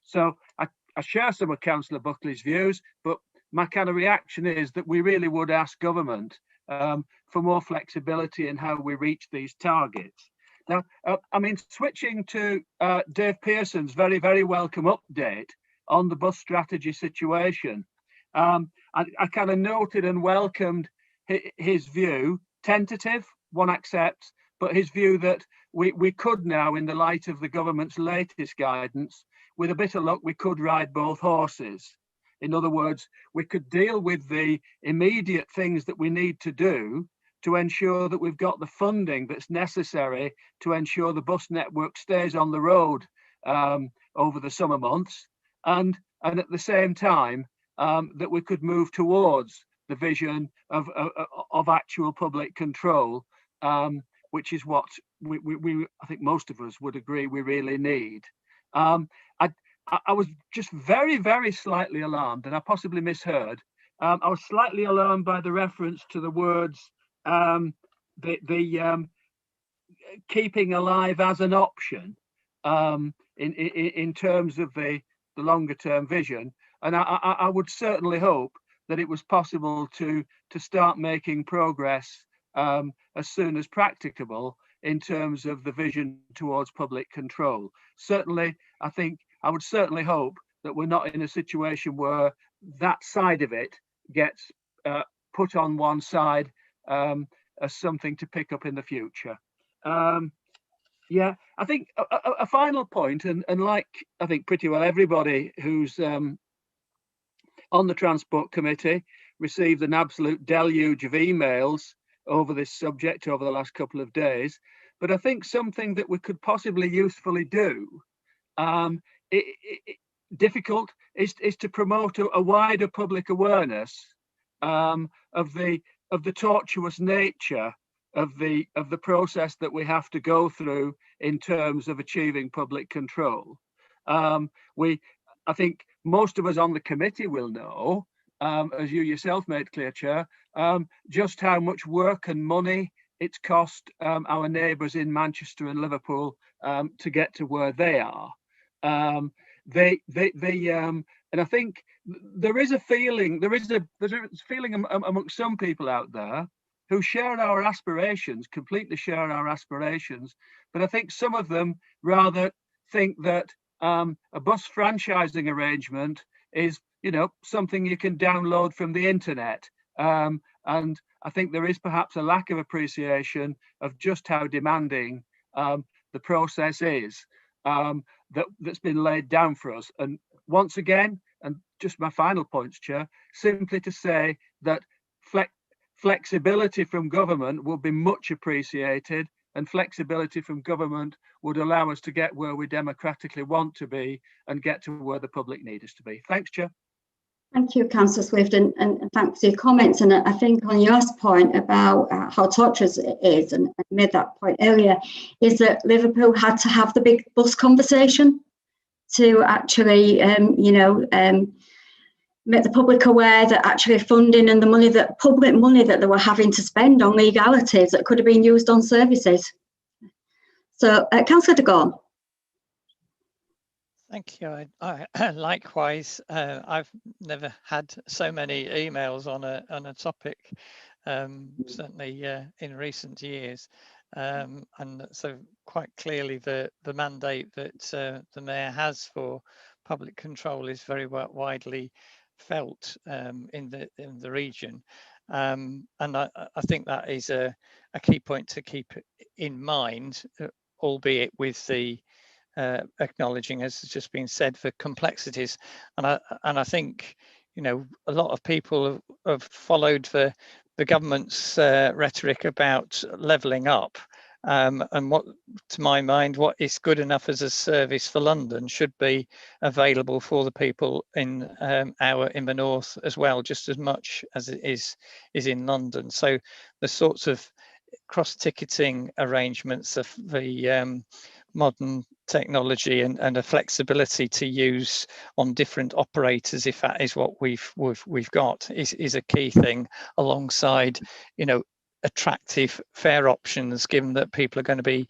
So I share some of Councillor Buckley's views, but my kind of reaction is that we really would ask government for more flexibility in how we reach these targets. Now, I mean, switching to Dave Pearson's very, very welcome update on the bus strategy situation, I kind of noted and welcomed his view, tentative, one accepts, but his view that we could now, in the light of the government's latest guidance, with a bit of luck, we could ride both horses. In other words, we could deal with the immediate things that we need to do to ensure that we've got the funding that's necessary to ensure the bus network stays on the road over the summer months, and at the same time that we could move towards the vision of actual public control, which is what I think most of us would agree we really need. I was just very, very slightly alarmed, and I possibly misheard. I was slightly alarmed by the reference to the words keeping alive as an option in terms of the longer term vision. And I would certainly hope that it was possible to start making progress as soon as practicable in terms of the vision towards public control. Certainly, I would certainly hope that we're not in a situation where that side of it gets put on one side as something to pick up in the future. Yeah, I think a final point, and like I think pretty well everybody who's on the Transport Committee received an absolute deluge of emails over this subject over the last couple of days. But I think something that we could possibly usefully do, difficult, is to promote a wider public awareness of the tortuous nature of the process that we have to go through in terms of achieving public control. I think most of us on the committee will know, as you yourself made clear, Chair, just how much work and money it's cost our neighbours in Manchester and Liverpool to get to where they are. And I think there is a feeling amongst some people out there who share our aspirations, completely share our aspirations, but I think some of them rather think that a bus franchising arrangement is, something you can download from the internet. And I think there is perhaps a lack of appreciation of just how demanding the process is that's been laid down for us. And once again, and just my final points, Chair, simply to say that flexibility from government will be much appreciated, and flexibility from government would allow us to get where we democratically want to be and get to where the public need us to be. Thanks, Chair.
Thank you, Councillor Swift, and thanks for your comments. And I think on your last point about how torturous it is, and I made that point earlier, is that Liverpool had to have the big bus conversation to actually, make the public aware that actually funding and the public money that they were having to spend on legalities that could have been used on services. So, Councillor de Gorn.
Thank you. I likewise, I've never had so many emails on a topic, certainly in recent years. And so quite clearly the mandate that the Mayor has for public control is very widely felt in the region. And I think that is a key point to keep in mind, albeit with the acknowledging, as has just been said, the complexities. And I think, you know, a lot of people have followed the government's rhetoric about levelling up. And what, to my mind, what is good enough as a service for London should be available for the people in the north as well, just as much as it is in London. So the sorts of cross-ticketing arrangements of the modern technology and a flexibility to use on different operators, if that is what we've got, is a key thing, alongside, you know, attractive fare options, given that people are going to be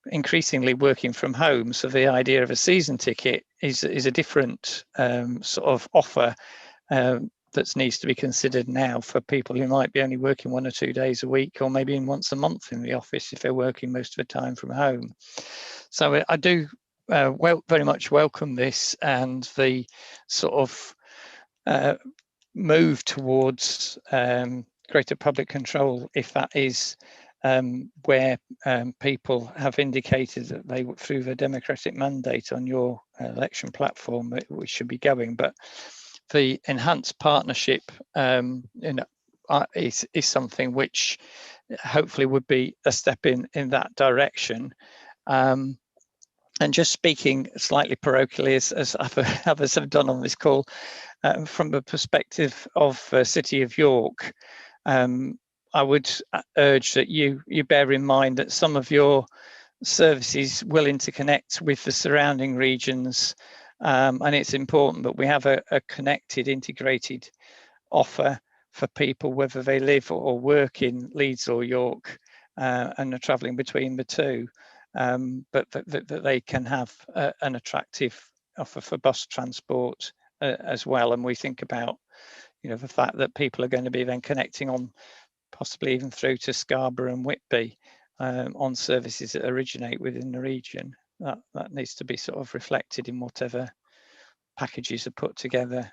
increasingly working from home. So the idea of a season ticket is a different sort of offer that needs to be considered now for people who might be only working 1 or 2 days a week, or maybe once a month in the office if they're working most of the time from home. So I do very much welcome this, and the sort of move towards greater public control, if that is where people have indicated that they, through the democratic mandate on your election platform, we should be going. But the enhanced partnership, you know, is something which hopefully would be a step in that direction. And just speaking slightly parochially, as others have done on this call, from the perspective of City of York, I would urge that you bear in mind that some of your services will interconnect with the surrounding regions, and it's important that we have a connected, integrated offer for people, whether they live or work in Leeds or York, and are travelling between the two, but that they can have an attractive offer for bus transport as well. And we think about, you know, the fact that people are going to be then connecting on, possibly even through to Scarborough and Whitby, on services that originate within the region. That needs to be sort of reflected in whatever packages are put together.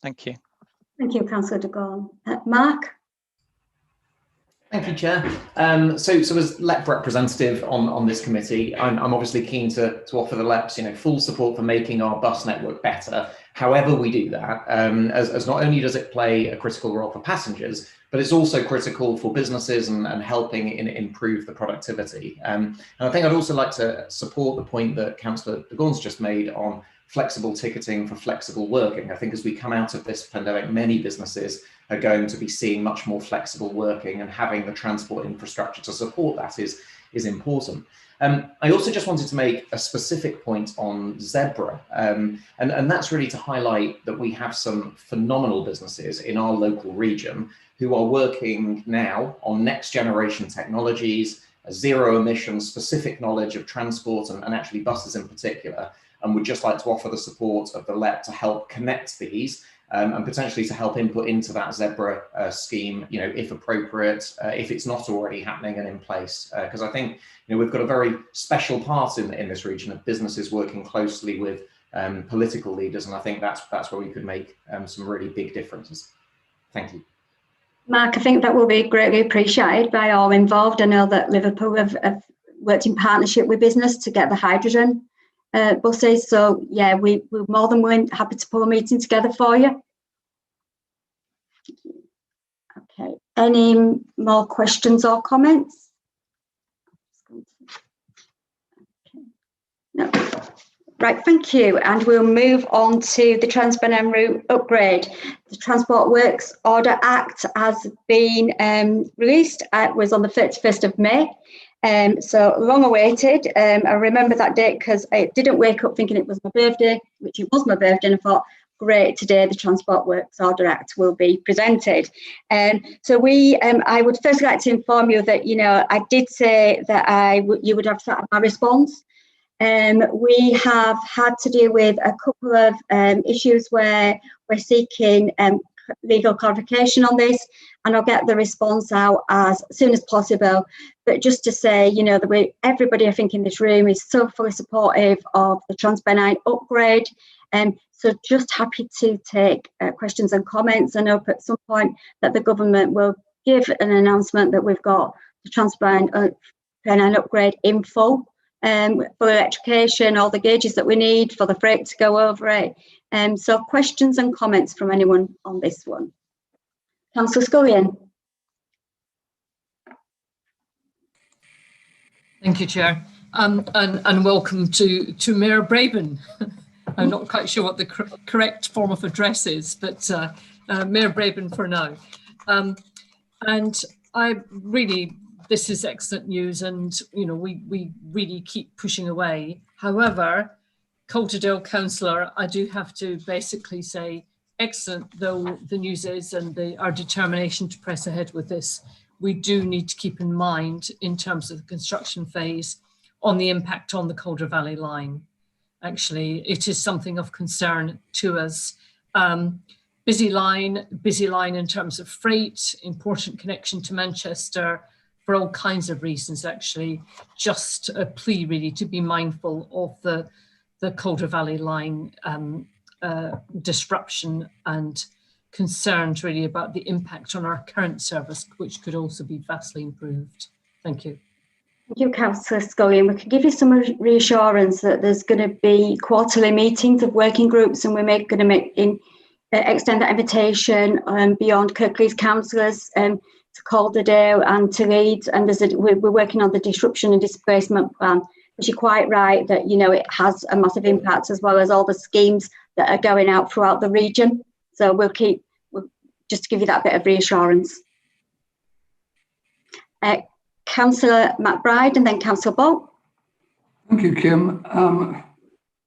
Thank you.
Thank you, Councillor de Gaulle. Mark?
Thank you, Chair. So as LEP representative on this committee, I'm obviously keen to offer the LEPs, you know, full support for making our bus network better. However we do that, as not only does it play a critical role for passengers, but it's also critical for businesses and helping improve the productivity. And I think I'd also like to support the point that Councillor de Gaugle's just made on flexible ticketing for flexible working. I think as we come out of this pandemic, many businesses are going to be seeing much more flexible working, and having the transport infrastructure to support that is important. I also just wanted to make a specific point on Zebra, and that's really to highlight that we have some phenomenal businesses in our local region who are working now on next generation technologies, zero emission specific knowledge of transport and actually buses in particular, and would just like to offer the support of the LEP to help connect these and potentially to help input into that Zebra scheme, you know, if appropriate, if it's not already happening and in place. Because I think, you know, we've got a very special part in this region of businesses working closely with political leaders, and I think that's where we could make some really big differences. Thank you.
Mark, I think that will be greatly appreciated by all involved. I know that Liverpool have worked in partnership with business to get the hydrogen buses. So yeah, we're more than happy to pull a meeting together for you. Okay, any more questions or comments? Okay. No. Right, thank you. And we'll move on to the Transpennine route upgrade. The Transport Works Order Act has been released. It was on the 31st of May. So long awaited. I remember that date because I didn't wake up thinking it was my birthday, which it was my birthday, and I thought, great, today the Transport Works Order Act will be presented. So I would first like to inform you that, you know, I did say that you would have my response. We have had to deal with a couple of issues where we're seeking legal clarification on this, and I'll get the response out as soon as possible. But just to say, you know, everybody I think in this room is so fully supportive of the transbenign upgrade. So just happy to take questions and comments. I know at some point that the government will give an announcement that we've got the transbenign upgrade in full for electrification, all the gauges that we need for the freight to go over it. So questions and comments from anyone on this one. Councillor Scullion.
Thank you, Chair, and welcome to Mayor Braben. I'm not quite sure what the correct form of address is, but Mayor Braben for now. And I really, this is excellent news, and you know we really keep pushing away. However, Coulterdale Councillor, I do have to basically say, excellent though the news is, and our determination to press ahead with this, we do need to keep in mind in terms of the construction phase on the impact on the Calder Valley line. Actually, it is something of concern to us. Busy line in terms of freight, important connection to Manchester for all kinds of reasons, actually. Just a plea really to be mindful of the Calder Valley line disruption and concerns really about the impact on our current service, which could also be vastly improved. Thank you.
Thank you, Councillor Scullion. We can give you some reassurance that there's going to be quarterly meetings of working groups, and we're going to extend that invitation beyond Kirklees councillors to Calderdale and to Leeds. And we're working on the disruption and displacement plan, which you're quite right that, you know, it has a massive impact, as well as all the schemes that are going out throughout the region. So we'll just to give you that bit of reassurance. Councillor McBride and then Councillor Bolt.
Thank you, Kim.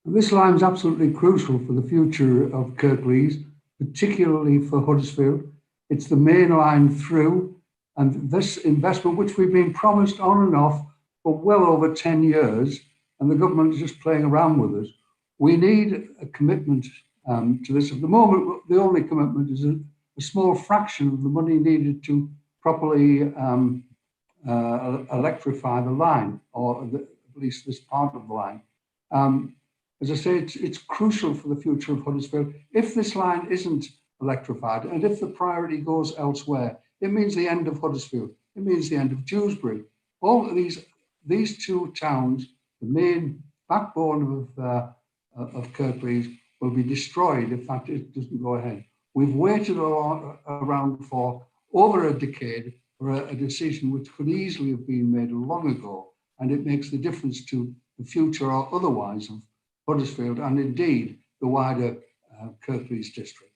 This line is absolutely crucial for the future of Kirklees, particularly for Huddersfield. It's the main line through, and this investment, which we've been promised on and off for well over 10 years, and the government is just playing around with us. We need a commitment to this. At the moment, the only commitment is a small fraction of the money needed to properly electrify the line, or at least this part of the line. As I say, it's crucial for the future of Huddersfield. If this line isn't electrified, and if the priority goes elsewhere, it means the end of Huddersfield. It means the end of Dewsbury. All of these two towns, the main backbone of Kirklees, will be destroyed if that doesn't go ahead. We've waited around for over a decade for a decision which could easily have been made long ago, and it makes the difference to the future or otherwise of Huddersfield and indeed the wider Kirklees district.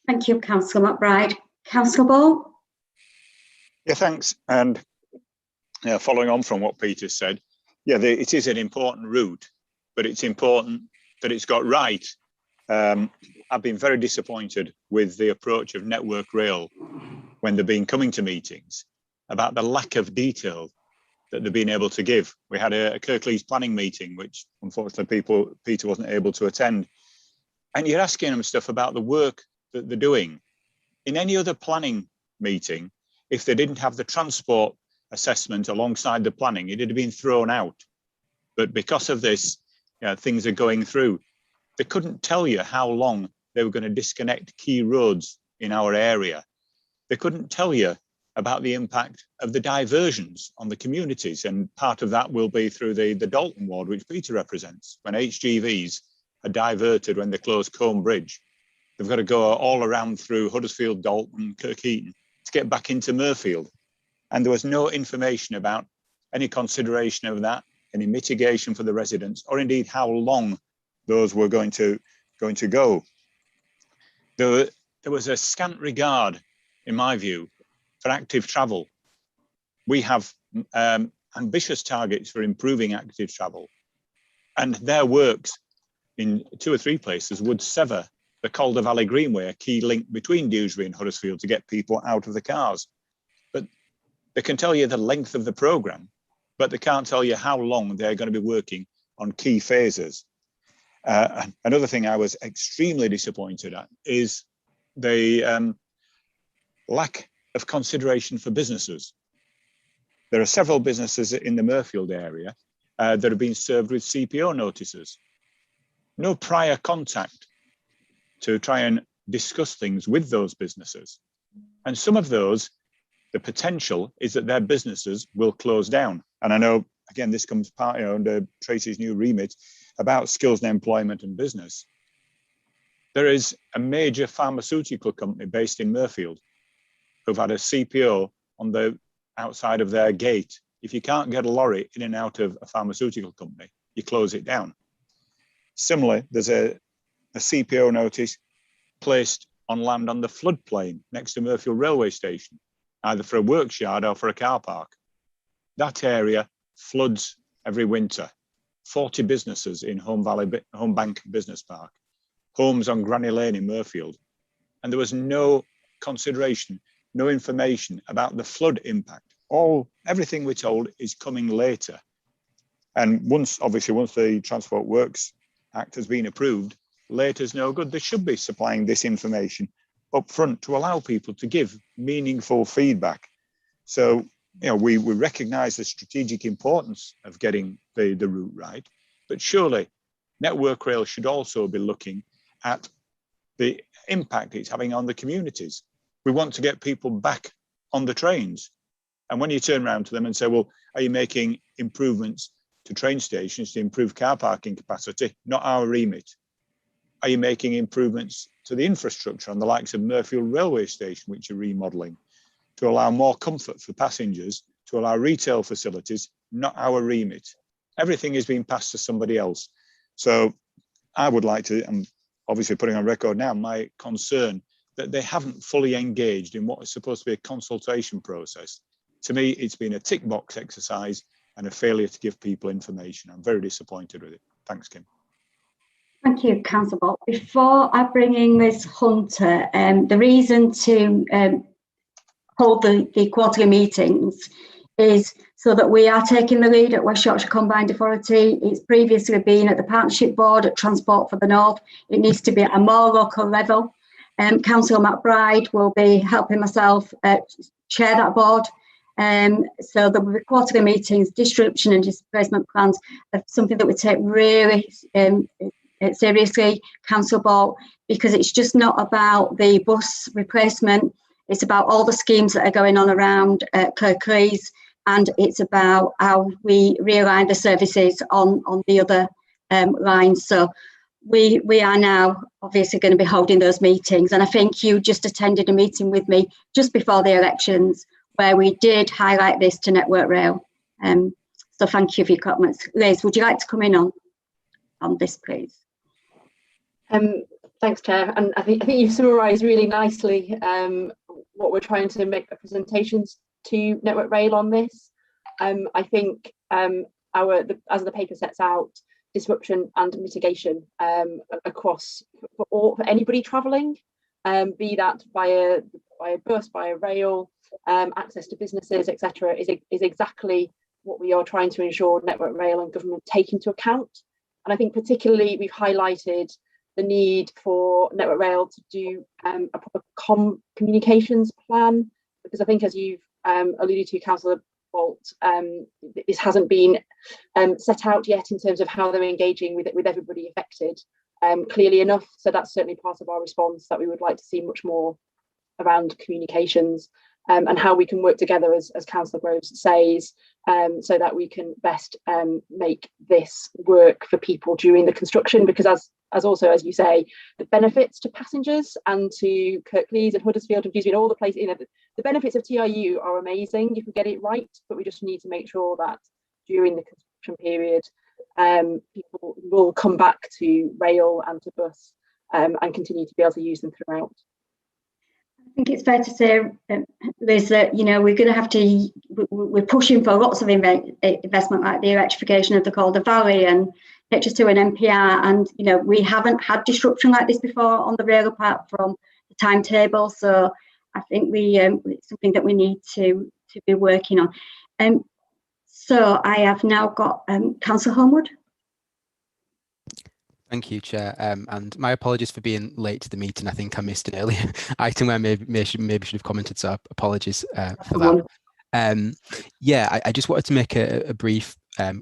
Thank you, Councillor McBride. Councillor Ball.
Yeah, thanks. And following on from what Peter said, it is an important route, but it's important that it's got right. I've been very disappointed with the approach of Network Rail when they've been coming to meetings about the lack of detail that they've been able to give. We had a Kirklees planning meeting, which unfortunately Peter wasn't able to attend. And you're asking them stuff about the work that they're doing. In any other planning meeting, if they didn't have the transport assessment alongside the planning, it had been thrown out. But because of this, things are going through. They couldn't tell you how long they were going to disconnect key roads in our area. They couldn't tell you about the impact of the diversions on the communities. And part of that will be through the Dalton ward, which Peter represents. When HGVs are diverted when they close Combe Bridge, they've got to go all around through Huddersfield, Dalton, Kirkheaton to get back into Murfield. And there was no information about any consideration of that, any mitigation for the residents, or indeed how long those were going to go. There was a scant regard, in my view, for active travel. We have ambitious targets for improving active travel, and their works in 2 or 3 places would sever the Calder Valley Greenway, a key link between Dewsbury and Huddersfield, to get people out of the cars. But they can tell you the length of the programme, but they can't tell you how long they're going to be working on key phases. Another thing I was extremely disappointed at is the lack of consideration for businesses. There are several businesses in the Mirfield area that have been served with CPO notices. No prior contact to try and discuss things with those businesses. And some of those, the potential is that their businesses will close down. And I know, again, this comes partly under Tracy's new remit about skills and employment and business. There is a major pharmaceutical company based in Mirfield who've had a CPO on the outside of their gate. If you can't get a lorry in and out of a pharmaceutical company, you close it down. Similarly, there's a CPO notice placed on land on the floodplain next to Mirfield railway station, either for a works yard or for a car park. That area floods every winter. 40 businesses in Home Bank Business Park, homes on Granny Lane in Mirfield. And there was no consideration, no information about the flood impact. Everything we're told is coming later. And once the Transport Works Act has been approved, later's no good. They should be supplying this information up front to allow people to give meaningful feedback. So, we recognise the strategic importance of getting the route right, but surely Network Rail should also be looking at the impact it's having on the communities. We want to get people back on the trains. And when you turn around to them and say, well, are you making improvements to train stations to improve car parking capacity? Not our remit. Are you making improvements to the infrastructure on the likes of Mirfield railway station, which are remodelling, to allow more comfort for passengers, to allow retail facilities? Not our remit. Everything is being passed to somebody else. So I would like to, I'm obviously putting on record now, my concern that they haven't fully engaged in what is supposed to be a consultation process. To me, it's been a tick box exercise and a failure to give people information. I'm very disappointed with it. Thanks, Kim.
Thank you, Councillor Bolt. Before I bring in Ms. Hunter, the reason to hold the quarterly meetings is so that we are taking the lead at West Yorkshire Combined Authority. It's previously been at the Partnership Board at Transport for the North. It needs to be at a more local level. Councillor McBride will be helping myself chair that board. So there will be quarterly meetings, disruption and displacement plans are something that we take really seriously, Councillor Bolt, because it's just not about the bus replacement. It's about all the schemes that are going on around Kirklees, and it's about how we realign the services on the other lines. So we are now obviously going to be holding those meetings. And I think you just attended a meeting with me just before the elections where we did highlight this to Network Rail. So thank you for your comments. Liz, would you like to come in on this, please?
Thanks, Chair. And I think you've summarised really nicely what we're trying to make representations to Network Rail on this. I think as the paper sets out, disruption and mitigation across for anybody travelling, be that via bus, via rail, access to businesses, etc., is exactly what we are trying to ensure Network Rail and government take into account. And I think particularly we've highlighted the need for Network Rail to do a proper communications plan, because I think, as you've alluded to, Councillor Bolt, this hasn't been set out yet in terms of how they're engaging with everybody affected clearly enough. So that's certainly part of our response, that we would like to see much more around communications and how we can work together, as Councillor Groves says, so that we can best make this work for people during the construction, because as you say, the benefits to passengers and to Kirklees and Huddersfield and Dewsbury and all the places, the benefits of TRU are amazing if we get it right, but we just need to make sure that during the construction period, people will come back to rail and to bus and continue to be able to use them throughout.
I think it's fair to say, Liz, that we're going to have to. We're pushing for lots of investment, like the electrification of the Calder Valley and HS2 and NPR, and we haven't had disruption like this before on the rail, apart from the timetable. So I think it's something that we need to be working on. So I have now got Councillor Homewood.
Thank you, Chair. And my apologies for being late to the meeting. I think I missed an earlier item where maybe should have commented, so apologies for that. Yeah, I just wanted to make a brief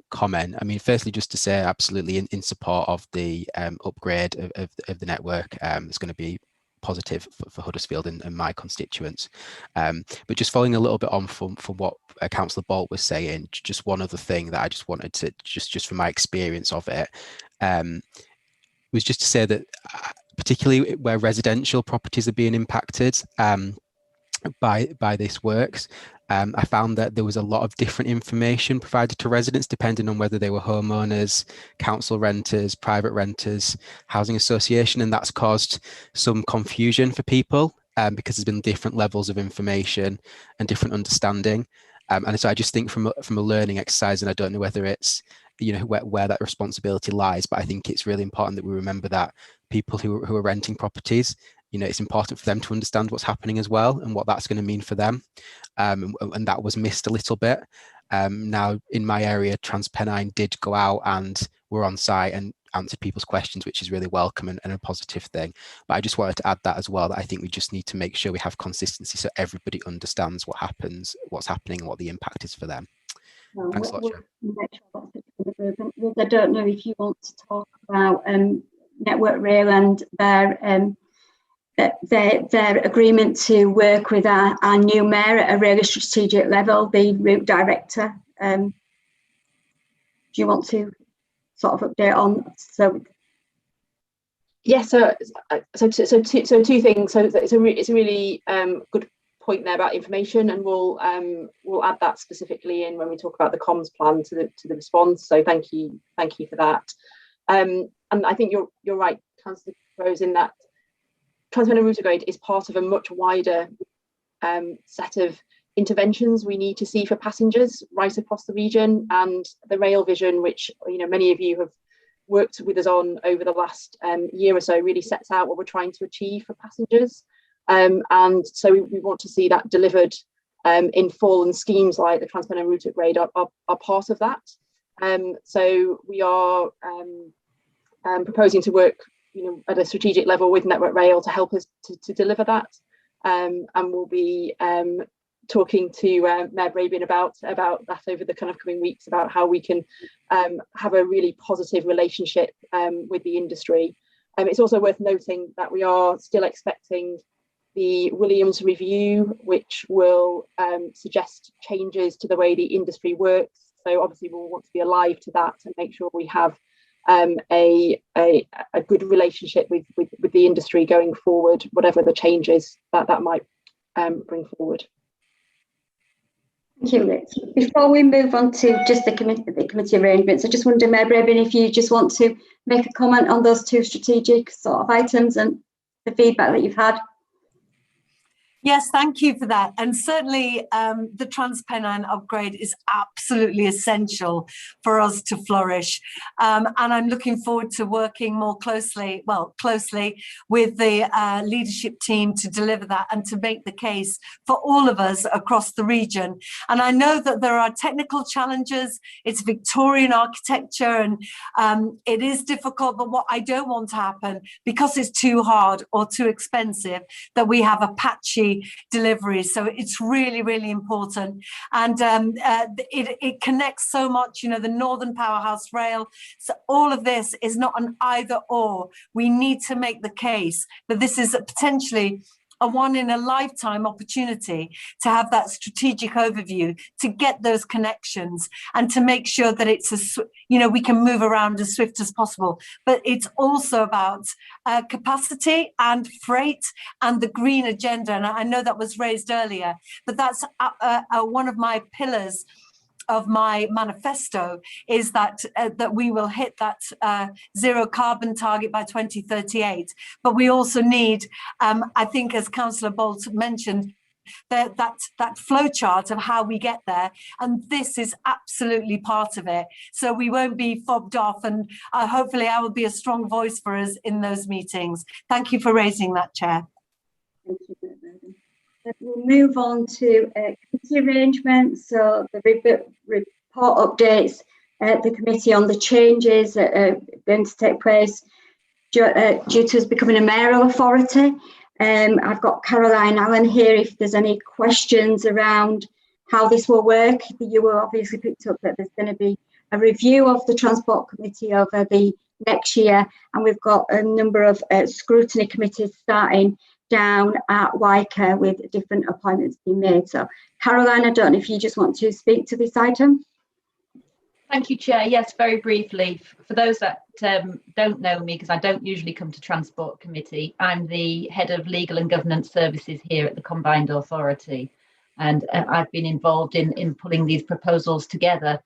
comment. I mean, firstly, just to say absolutely in support of the upgrade of the network. It's going to be positive for Huddersfield and my constituents. But just following a little bit on from what Councillor Bolt was saying, just one other thing that I just wanted to, just from my experience of it, was just to say that particularly where residential properties are being impacted by this works, I found that there was a lot of different information provided to residents depending on whether they were homeowners, council renters, private renters, housing association, and that's caused some confusion for people because there's been different levels of information and different understanding. And so I just think from a learning exercise, and I don't know whether it's, you know, where that responsibility lies, but I think it's really important that we remember that people who are renting properties, you know, it's important for them to understand what's happening as well and what that's going to mean for them. And that was missed a little bit. Now, in my area, TransPennine did go out and were on site and answered people's questions, which is really welcome and a positive thing. But I just wanted to add that as well, that I think we just need to make sure we have consistency so everybody understands what's happening and what the impact is for them. Thanks a lot, Chair.
I don't know if you want to talk about Network Rail and their agreement to work with our new mayor at a really strategic level, the route director. Do you want to sort of update on?
Yeah, so two things. So it's a really good point there about information, and we'll add that specifically in when we talk about the comms plan to the response. So thank you for that. And I think you're right, Councillor Rose, in that TransPennine route upgrade is part of a much wider set of interventions we need to see for passengers right across the region, and the rail vision, which, you know, many of you have worked with us on over the last year or so, really sets out what we're trying to achieve for passengers. And so we want to see that delivered in full, and schemes like the TransPennine route upgrade are part of that. So we are proposing to work, you know, at a strategic level with Network Rail to help us to deliver that. And we'll be talking to Mayor Brabin about that over the kind of coming weeks, about how we can have a really positive relationship with the industry. It's also worth noting that we are still expecting the Williams review, which will suggest changes to the way the industry works. So obviously we'll want to be alive to that and make sure we have a good relationship with the industry going forward, whatever the changes that might bring forward.
Thank you, Liz. Before we move on to just the committee arrangements, I just wonder, Mayor Brabin, if you just want to make a comment on those two strategic sort of items and the feedback that you've had.
Yes, thank you for that. And certainly the TransPennine upgrade is absolutely essential for us to flourish. And I'm looking forward to working more closely with the leadership team to deliver that and to make the case for all of us across the region. And I know that there are technical challenges. It's Victorian architecture, and it is difficult. But what I don't want to happen, because it's too hard or too expensive, that we have a patchy delivery. So it's really, really important, and it connects so much, you know, the Northern Powerhouse Rail. So all of this is not an either or. We need to make the case that this is potentially a one-in-a-lifetime opportunity to have that strategic overview, to get those connections, and to make sure that it's we can move around as swift as possible. But it's also about capacity and freight and the green agenda. And I know that was raised earlier, but that's one of my pillars of my manifesto, is that we will hit that zero carbon target by 2038. But we also need, I think, as Councillor Bolt mentioned, that flow chart of how we get there, and this is absolutely part of it. So we won't be fobbed off, and hopefully I will be a strong voice for us in those meetings. Thank you for raising that, Chair.
Thank you. We'll move on to committee arrangements. So the report updates the committee on the changes that are going to take place due to us becoming a mayoral authority. I've got Caroline Allen here if there's any questions around how this will work. You will obviously picked up that there's going to be a review of the Transport Committee over the next year, and we've got a number of scrutiny committees starting down at Wyker with different appointments being made. So Caroline, I don't know if you just want to speak to this item.
Thank you, Chair. Yes, very briefly. For those that don't know me, because I don't usually come to Transport Committee, I'm the Head of Legal and Governance Services here at the Combined Authority. And I've been involved in pulling these proposals together,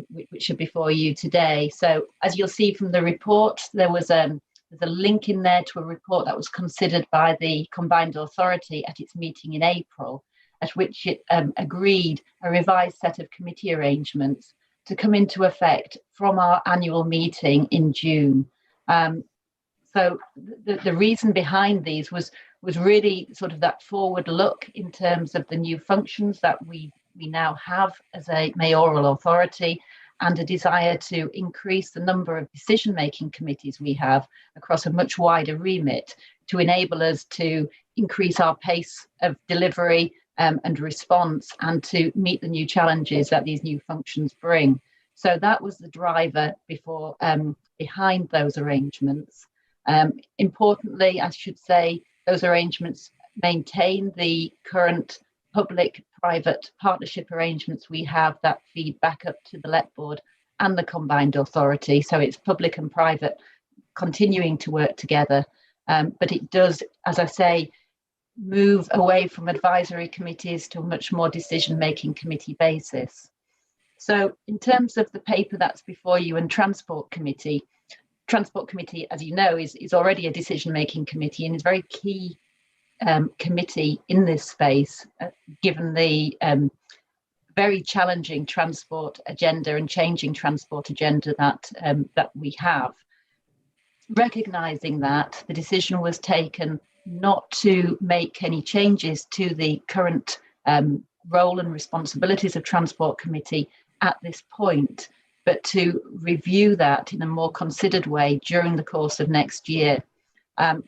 which are before you today. So as you'll see from the report, there's a link in there to a report that was considered by the Combined Authority at its meeting in April, at which it agreed a revised set of committee arrangements to come into effect from our annual meeting in June. So the reason behind these was really sort of that forward look in terms of the new functions that we now have as a mayoral authority, and a desire to increase the number of decision-making committees we have across a much wider remit to enable us to increase our pace of delivery and response, and to meet the new challenges that these new functions bring. So that was the driver behind those arrangements. Importantly, I should say, those arrangements maintain the current public-private partnership arrangements we have that feed back up to the LEP Board and the Combined Authority. So it's public and private continuing to work together. But it does, as I say, move away from advisory committees to a much more decision-making committee basis. So in terms of the paper that's before you and Transport Committee, as you know, is already a decision-making committee and is a very key committee in this space, given the very challenging transport agenda and changing transport agenda that we have. Recognising that, the decision was taken not to make any changes to the current role and responsibilities of Transport Committee at this point, but to review that in a more considered way during the course of next year. A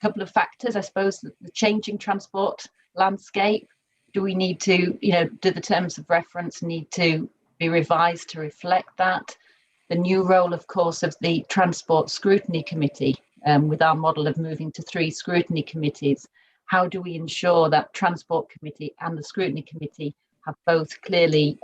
couple of factors, I suppose, the changing transport landscape. Do we need to, do the terms of reference need to be revised to reflect that? The new role, of course, of the Transport Scrutiny Committee, with our model of moving to 3 scrutiny committees. How do we ensure that Transport Committee and the Scrutiny Committee have both clearly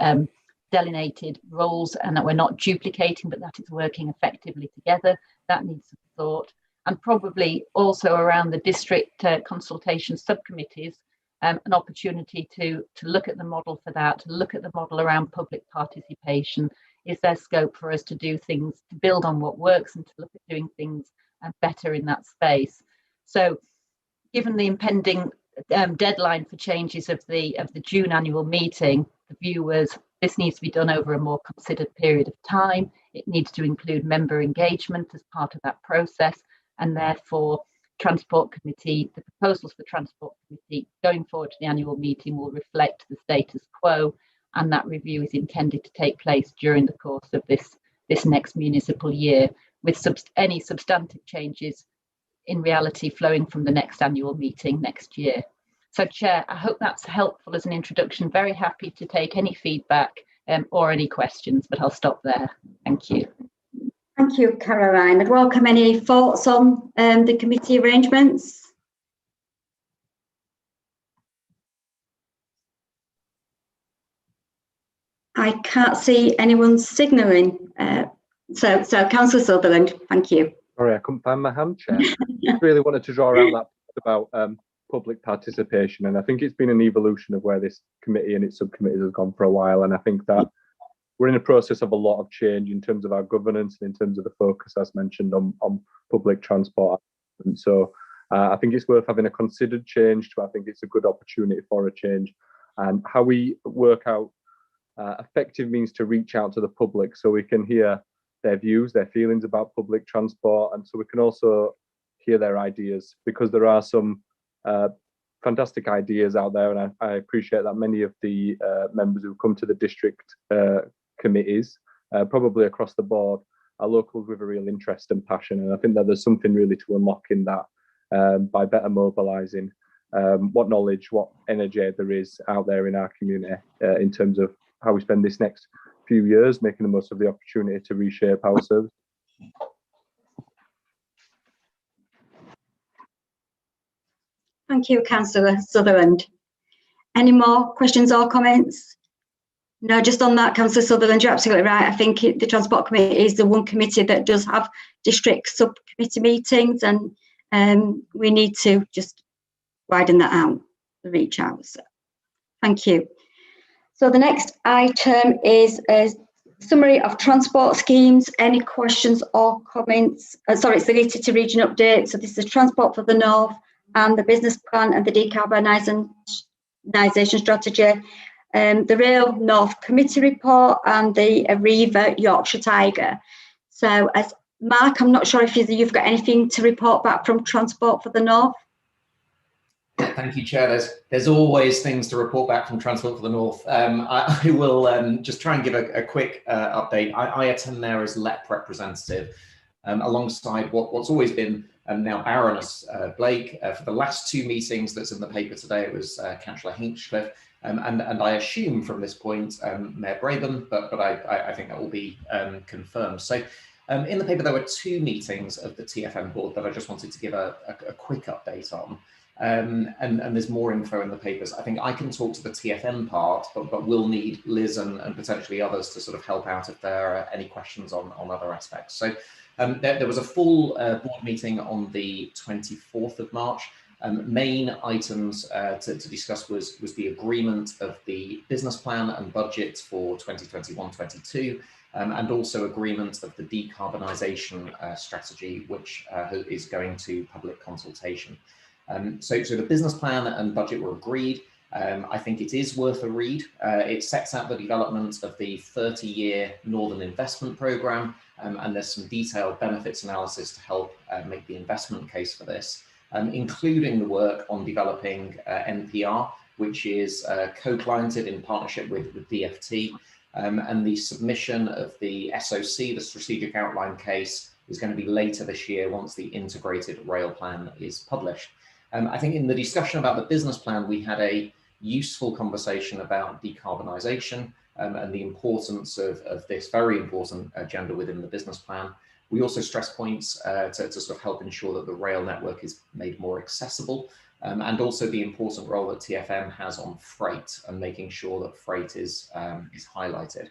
delineated roles, and that we're not duplicating, but that it's working effectively together? That needs some thought. And probably also around the district consultation subcommittees, an opportunity to look at the model for that, to look at the model around public participation. Is there scope for us to do things, to build on what works, and to look at doing things better in that space? So given the impending deadline for changes of the June annual meeting, the view was this needs to be done over a more considered period of time. It needs to include member engagement as part of that process, and therefore Transport Committee, the proposals for Transport Committee going forward to the annual meeting will reflect the status quo, and that review is intended to take place during the course of this next municipal year, with any substantive changes in reality flowing from the next annual meeting next year. So, Chair, I hope that's helpful as an introduction. Very happy to take any feedback or any questions, but I'll stop there. Thank you.
Thank you, Caroline. I'd welcome any thoughts on the committee arrangements. I can't see anyone signalling. So Councillor Sutherland, thank you.
Sorry, I couldn't find my hand, Chair. I really wanted to draw out that about public participation, and I think it's been an evolution of where this committee and its subcommittees has gone for a while, and I think that we're in a process of a lot of change in terms of our governance and in terms of the focus, as mentioned, on public transport. And so I think it's worth having a considered change, but I think it's a good opportunity for a change. And how we work out effective means to reach out to the public so we can hear their views, their feelings about public transport, and so we can also hear their ideas, because there are some fantastic ideas out there, and I appreciate that many of the members who come to the district committees, probably across the board, locals with a real interest and passion. And I think that there's something really to unlock in that by better mobilising what knowledge, what energy there is out there in our community in terms of how we spend this next few years making the most of the opportunity to reshape our service.
Thank you, Councillor Sutherland. Any more questions or comments? No, just on that, Councillor Sutherland, you're absolutely right. I think the Transport Committee is the one committee that does have district subcommittee meetings, and we need to just widen that out, the reach out. So, thank you. So the next item is a summary of transport schemes. Any questions or comments? Sorry, it's the Leicester region update. So this is transport for the North and the business plan and the decarbonisation strategy. The Rail North Committee report and the Arriva Yorkshire Tiger. So as Mark, I'm not sure if you've got anything to report back from Transport for the North.
Thank you, Chair. There's always things to report back from Transport for the North. I will just try and give a quick update. I attend there as LEP representative alongside what's always been now Baroness Blake. For the last two meetings that's in the paper today, it was Councillor Hinchcliffe. And I assume from this point, Mayor Braben, but I think that will be confirmed. So in the paper, there were two meetings of the TFN board that I just wanted to give a quick update on. And there's more info in the papers. I think I can talk to the TFN part, but we'll need Liz and potentially others to sort of help out if there are any questions on other aspects. So there was a full board meeting on the 24th of March. Main items to discuss was the agreement of the business plan and budget for 2021-22, and also agreement of the decarbonisation strategy, which is going to public consultation. So the business plan and budget were agreed. I think it is worth a read. It sets out the development of the 30-year Northern Investment Programme, and there's some detailed benefits analysis to help make the investment case for this, including the work on developing NPR, which is co-cliented in partnership with DFT, and the submission of the SOC, the Strategic Outline Case, is going to be later this year once the Integrated Rail Plan is published. I think in the discussion about the business plan, we had a useful conversation about decarbonisation and the importance of this very important agenda within the business plan. We also stress points to sort of help ensure that the rail network is made more accessible, and also the important role that TfN has on freight and making sure that freight is highlighted.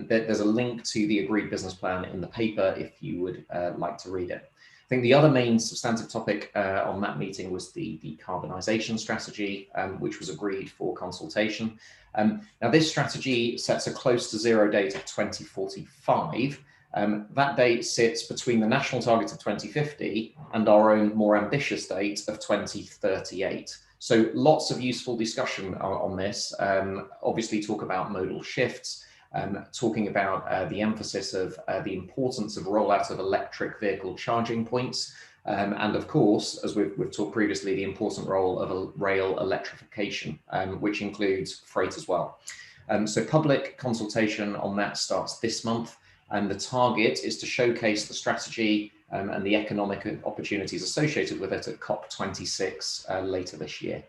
There's a link to the agreed business plan in the paper if you would like to read it. I think the other main substantive topic on that meeting was the decarbonisation strategy, which was agreed for consultation. Now, this strategy sets a close to zero date of 2045. That date sits between the national target of 2050 and our own more ambitious date of 2038. So lots of useful discussion on this. Obviously talk about modal shifts, talking about the emphasis of the importance of rollout of electric vehicle charging points. And of course, as we've talked previously, the important role of rail electrification, which includes freight as well. So public consultation on that starts this month. And the target is to showcase the strategy and the economic opportunities associated with it at COP26 later this year.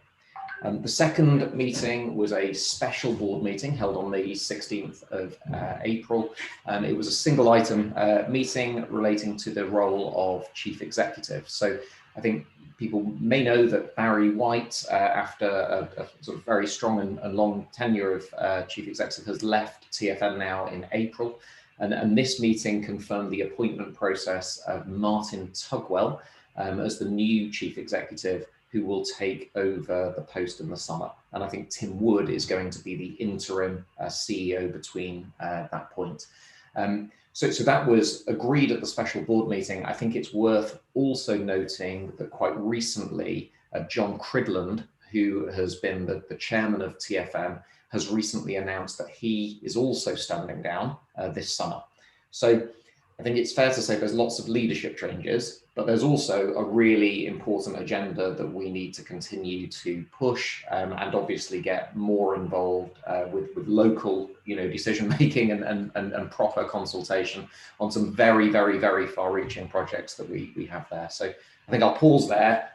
The second meeting was a special board meeting held on the 16th of April. It was a single item meeting relating to the role of chief executive. So I think people may know that Barry White, after a sort of very strong and long tenure of chief executive, has left TfN now in April. And this meeting confirmed the appointment process of Martin Tugwell as the new chief executive, who will take over the post in the summer. And I think Tim Wood is going to be the interim CEO between that point. So that was agreed at the special board meeting. I think it's worth also noting that quite recently, John Cridland, who has been the chairman of TfN, has recently announced that he is also standing down this summer. So I think it's fair to say there's lots of leadership changes, but there's also a really important agenda that we need to continue to push, and obviously get more involved with local, decision making and proper consultation on some very, very, very far-reaching projects that we have there. So I think I'll pause there.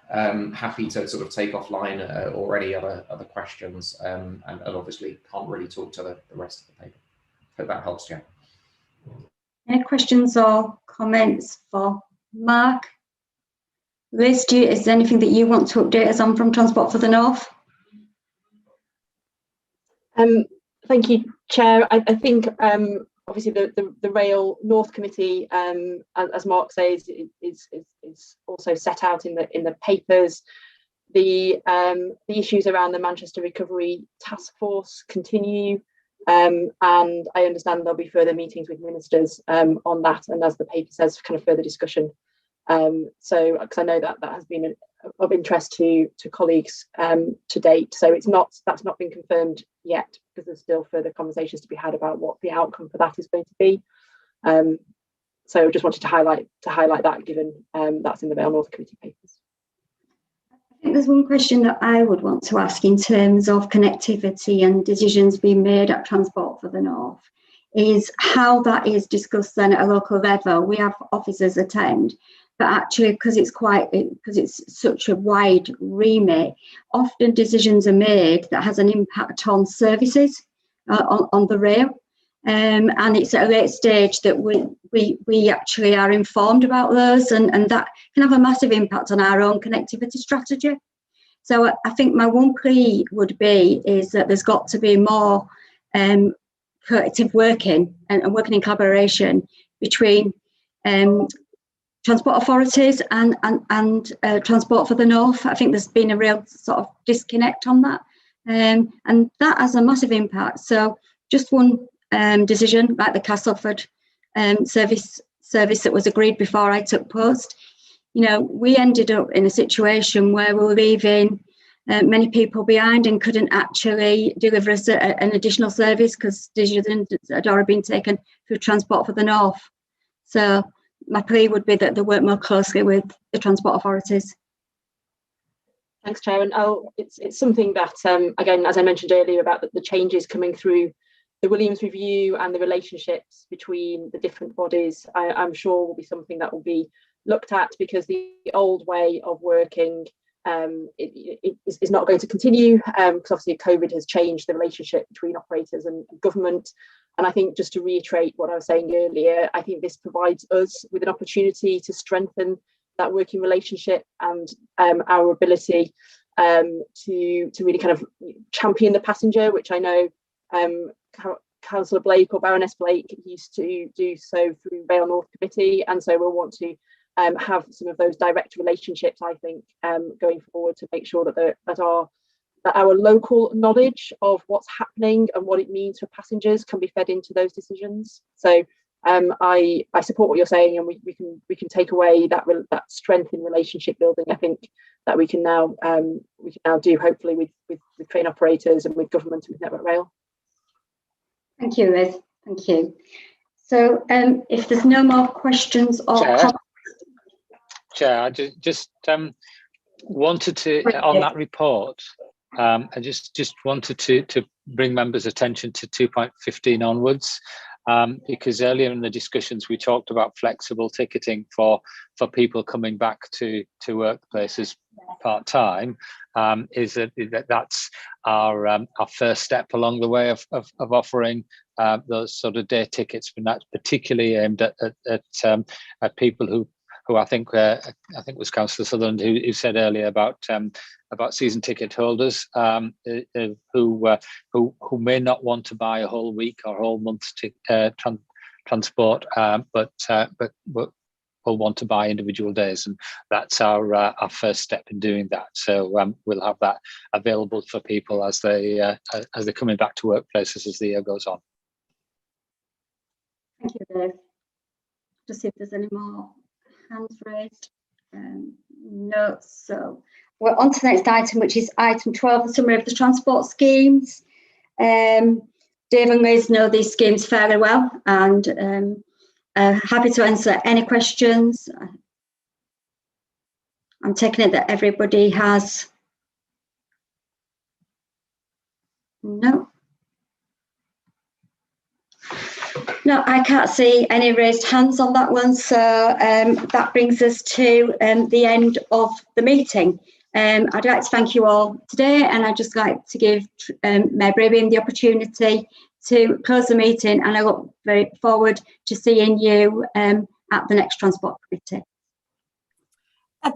Happy to sort of take offline or any other questions, and obviously can't really talk to the rest of the paper. Hope that helps, Jen.
Any questions or comments for Mark? Liz, is there anything that you want to update us on from Transport for the North?
Thank you, Chair. I think obviously the Rail North Committee, as Mark says, is also set out in the papers. The issues around the Manchester Recovery Task Force continue. And I understand there'll be further meetings with ministers on that, and as the paper says, kind of further discussion. So, because I know that has been of interest to colleagues to date. So that's not been confirmed yet, because there's still further conversations to be had about what the outcome for that is going to be. So, just wanted to highlight that, given that's in the Rail North Committee papers.
I think there's one question that I would want to ask in terms of connectivity and decisions being made at Transport for the North, is how that is discussed then at a local level. We have officers attend, but actually because it's such a wide remit, often decisions are made that has an impact on services on the rail. And it's at a late stage that we actually are informed about those, and that can have a massive impact on our own connectivity strategy. So I think my one plea would be is that there's got to be more collective working and working in collaboration between transport authorities and Transport for the North. I think there's been a real sort of disconnect on that, and that has a massive impact. So just one decision, like the Castleford service that was agreed before I took post, we ended up in a situation where we were leaving many people behind and couldn't actually deliver us an additional service because decisions had already been taken through Transport for the North. So my plea would be that they work more closely with the transport authorities.
Thanks, Chair. And it's something that, again, as I mentioned earlier about the changes coming through the Williams Review and the relationships between the different bodies, I'm sure will be something that will be looked at, because the old way of working is not going to continue, because obviously COVID has changed the relationship between operators and government. And I think, just to reiterate what I was saying earlier, I think this provides us with an opportunity to strengthen that working relationship and our ability to really kind of champion the passenger, which I know Councillor Blake or Baroness Blake used to do so through Rail North Committee, and so we'll want to have some of those direct relationships, I think, going forward, to make sure that our local knowledge of what's happening and what it means for passengers can be fed into those decisions. So I support what you're saying, and we can take away that strength in relationship building. I think that we can now do, hopefully, with train operators and with government and with Network Rail.
Thank you, Liz. Thank you. So if there's no more questions or comments.
Chair, I just wanted to, on that report, I just wanted to bring members' attention to 2.15 onwards, because earlier in the discussions we talked about flexible ticketing for people coming back to workplaces part-time. That's our first step along the way of offering those sort of day tickets, and that's particularly aimed at people who I think was Councillor Sutherland who said earlier about season ticket holders who may not want to buy a whole week or whole month's transport, but will want to buy individual days, and that's our first step in doing that. So we'll have that available for people as they're coming back to workplaces as the year goes on.
Thank you, Dave. Just see if there's any more hands raised. No, so we're on to the next item, which is item 12, the summary of the transport schemes. Dave and Liz know these schemes fairly well, and Happy to answer any questions. I'm taking it that everybody has. No. No, I can't see any raised hands on that one. So that brings us to the end of the meeting. I'd like to thank you all today, and I'd just like to give Mayor Braben the opportunity to close the meeting, and I look very forward to seeing you at the next Transport Committee.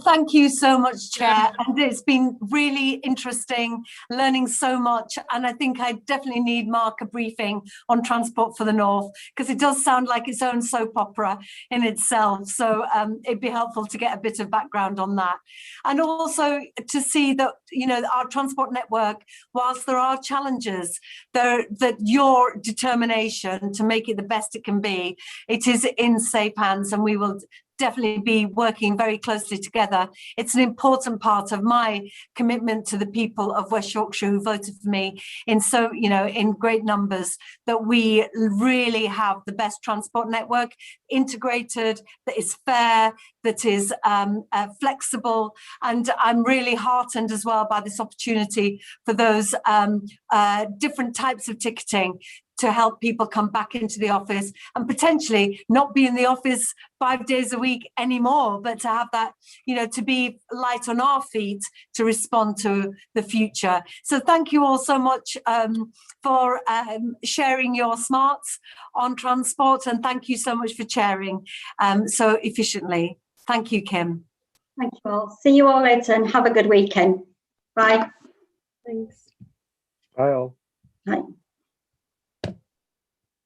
Thank you so much, Chair. And it's been really interesting, learning so much. And I think I definitely need Mark a briefing on Transport for the North, because it does sound like its own soap opera in itself. So it'd be helpful to get a bit of background on that. And also to see that, you know, our transport network, whilst there are challenges, that your determination to make it the best it can be, it is in safe hands, and we will definitely be working very closely together. It's an important part of my commitment to the people of West Yorkshire who voted for me in in great numbers, that we really have the best transport network, integrated, that is fair, that is flexible. And I'm really heartened as well by this opportunity for those different types of ticketing to help people come back into the office and potentially not be in the office 5 days a week anymore, but to have that, to be light on our feet to respond to the future. So thank you all so much for sharing your smarts on transport, and thank you so much for chairing so efficiently. Thank you, Kim.
Thank you all. See you all later and have a good weekend. Bye.
Thanks.
Bye all.
Bye.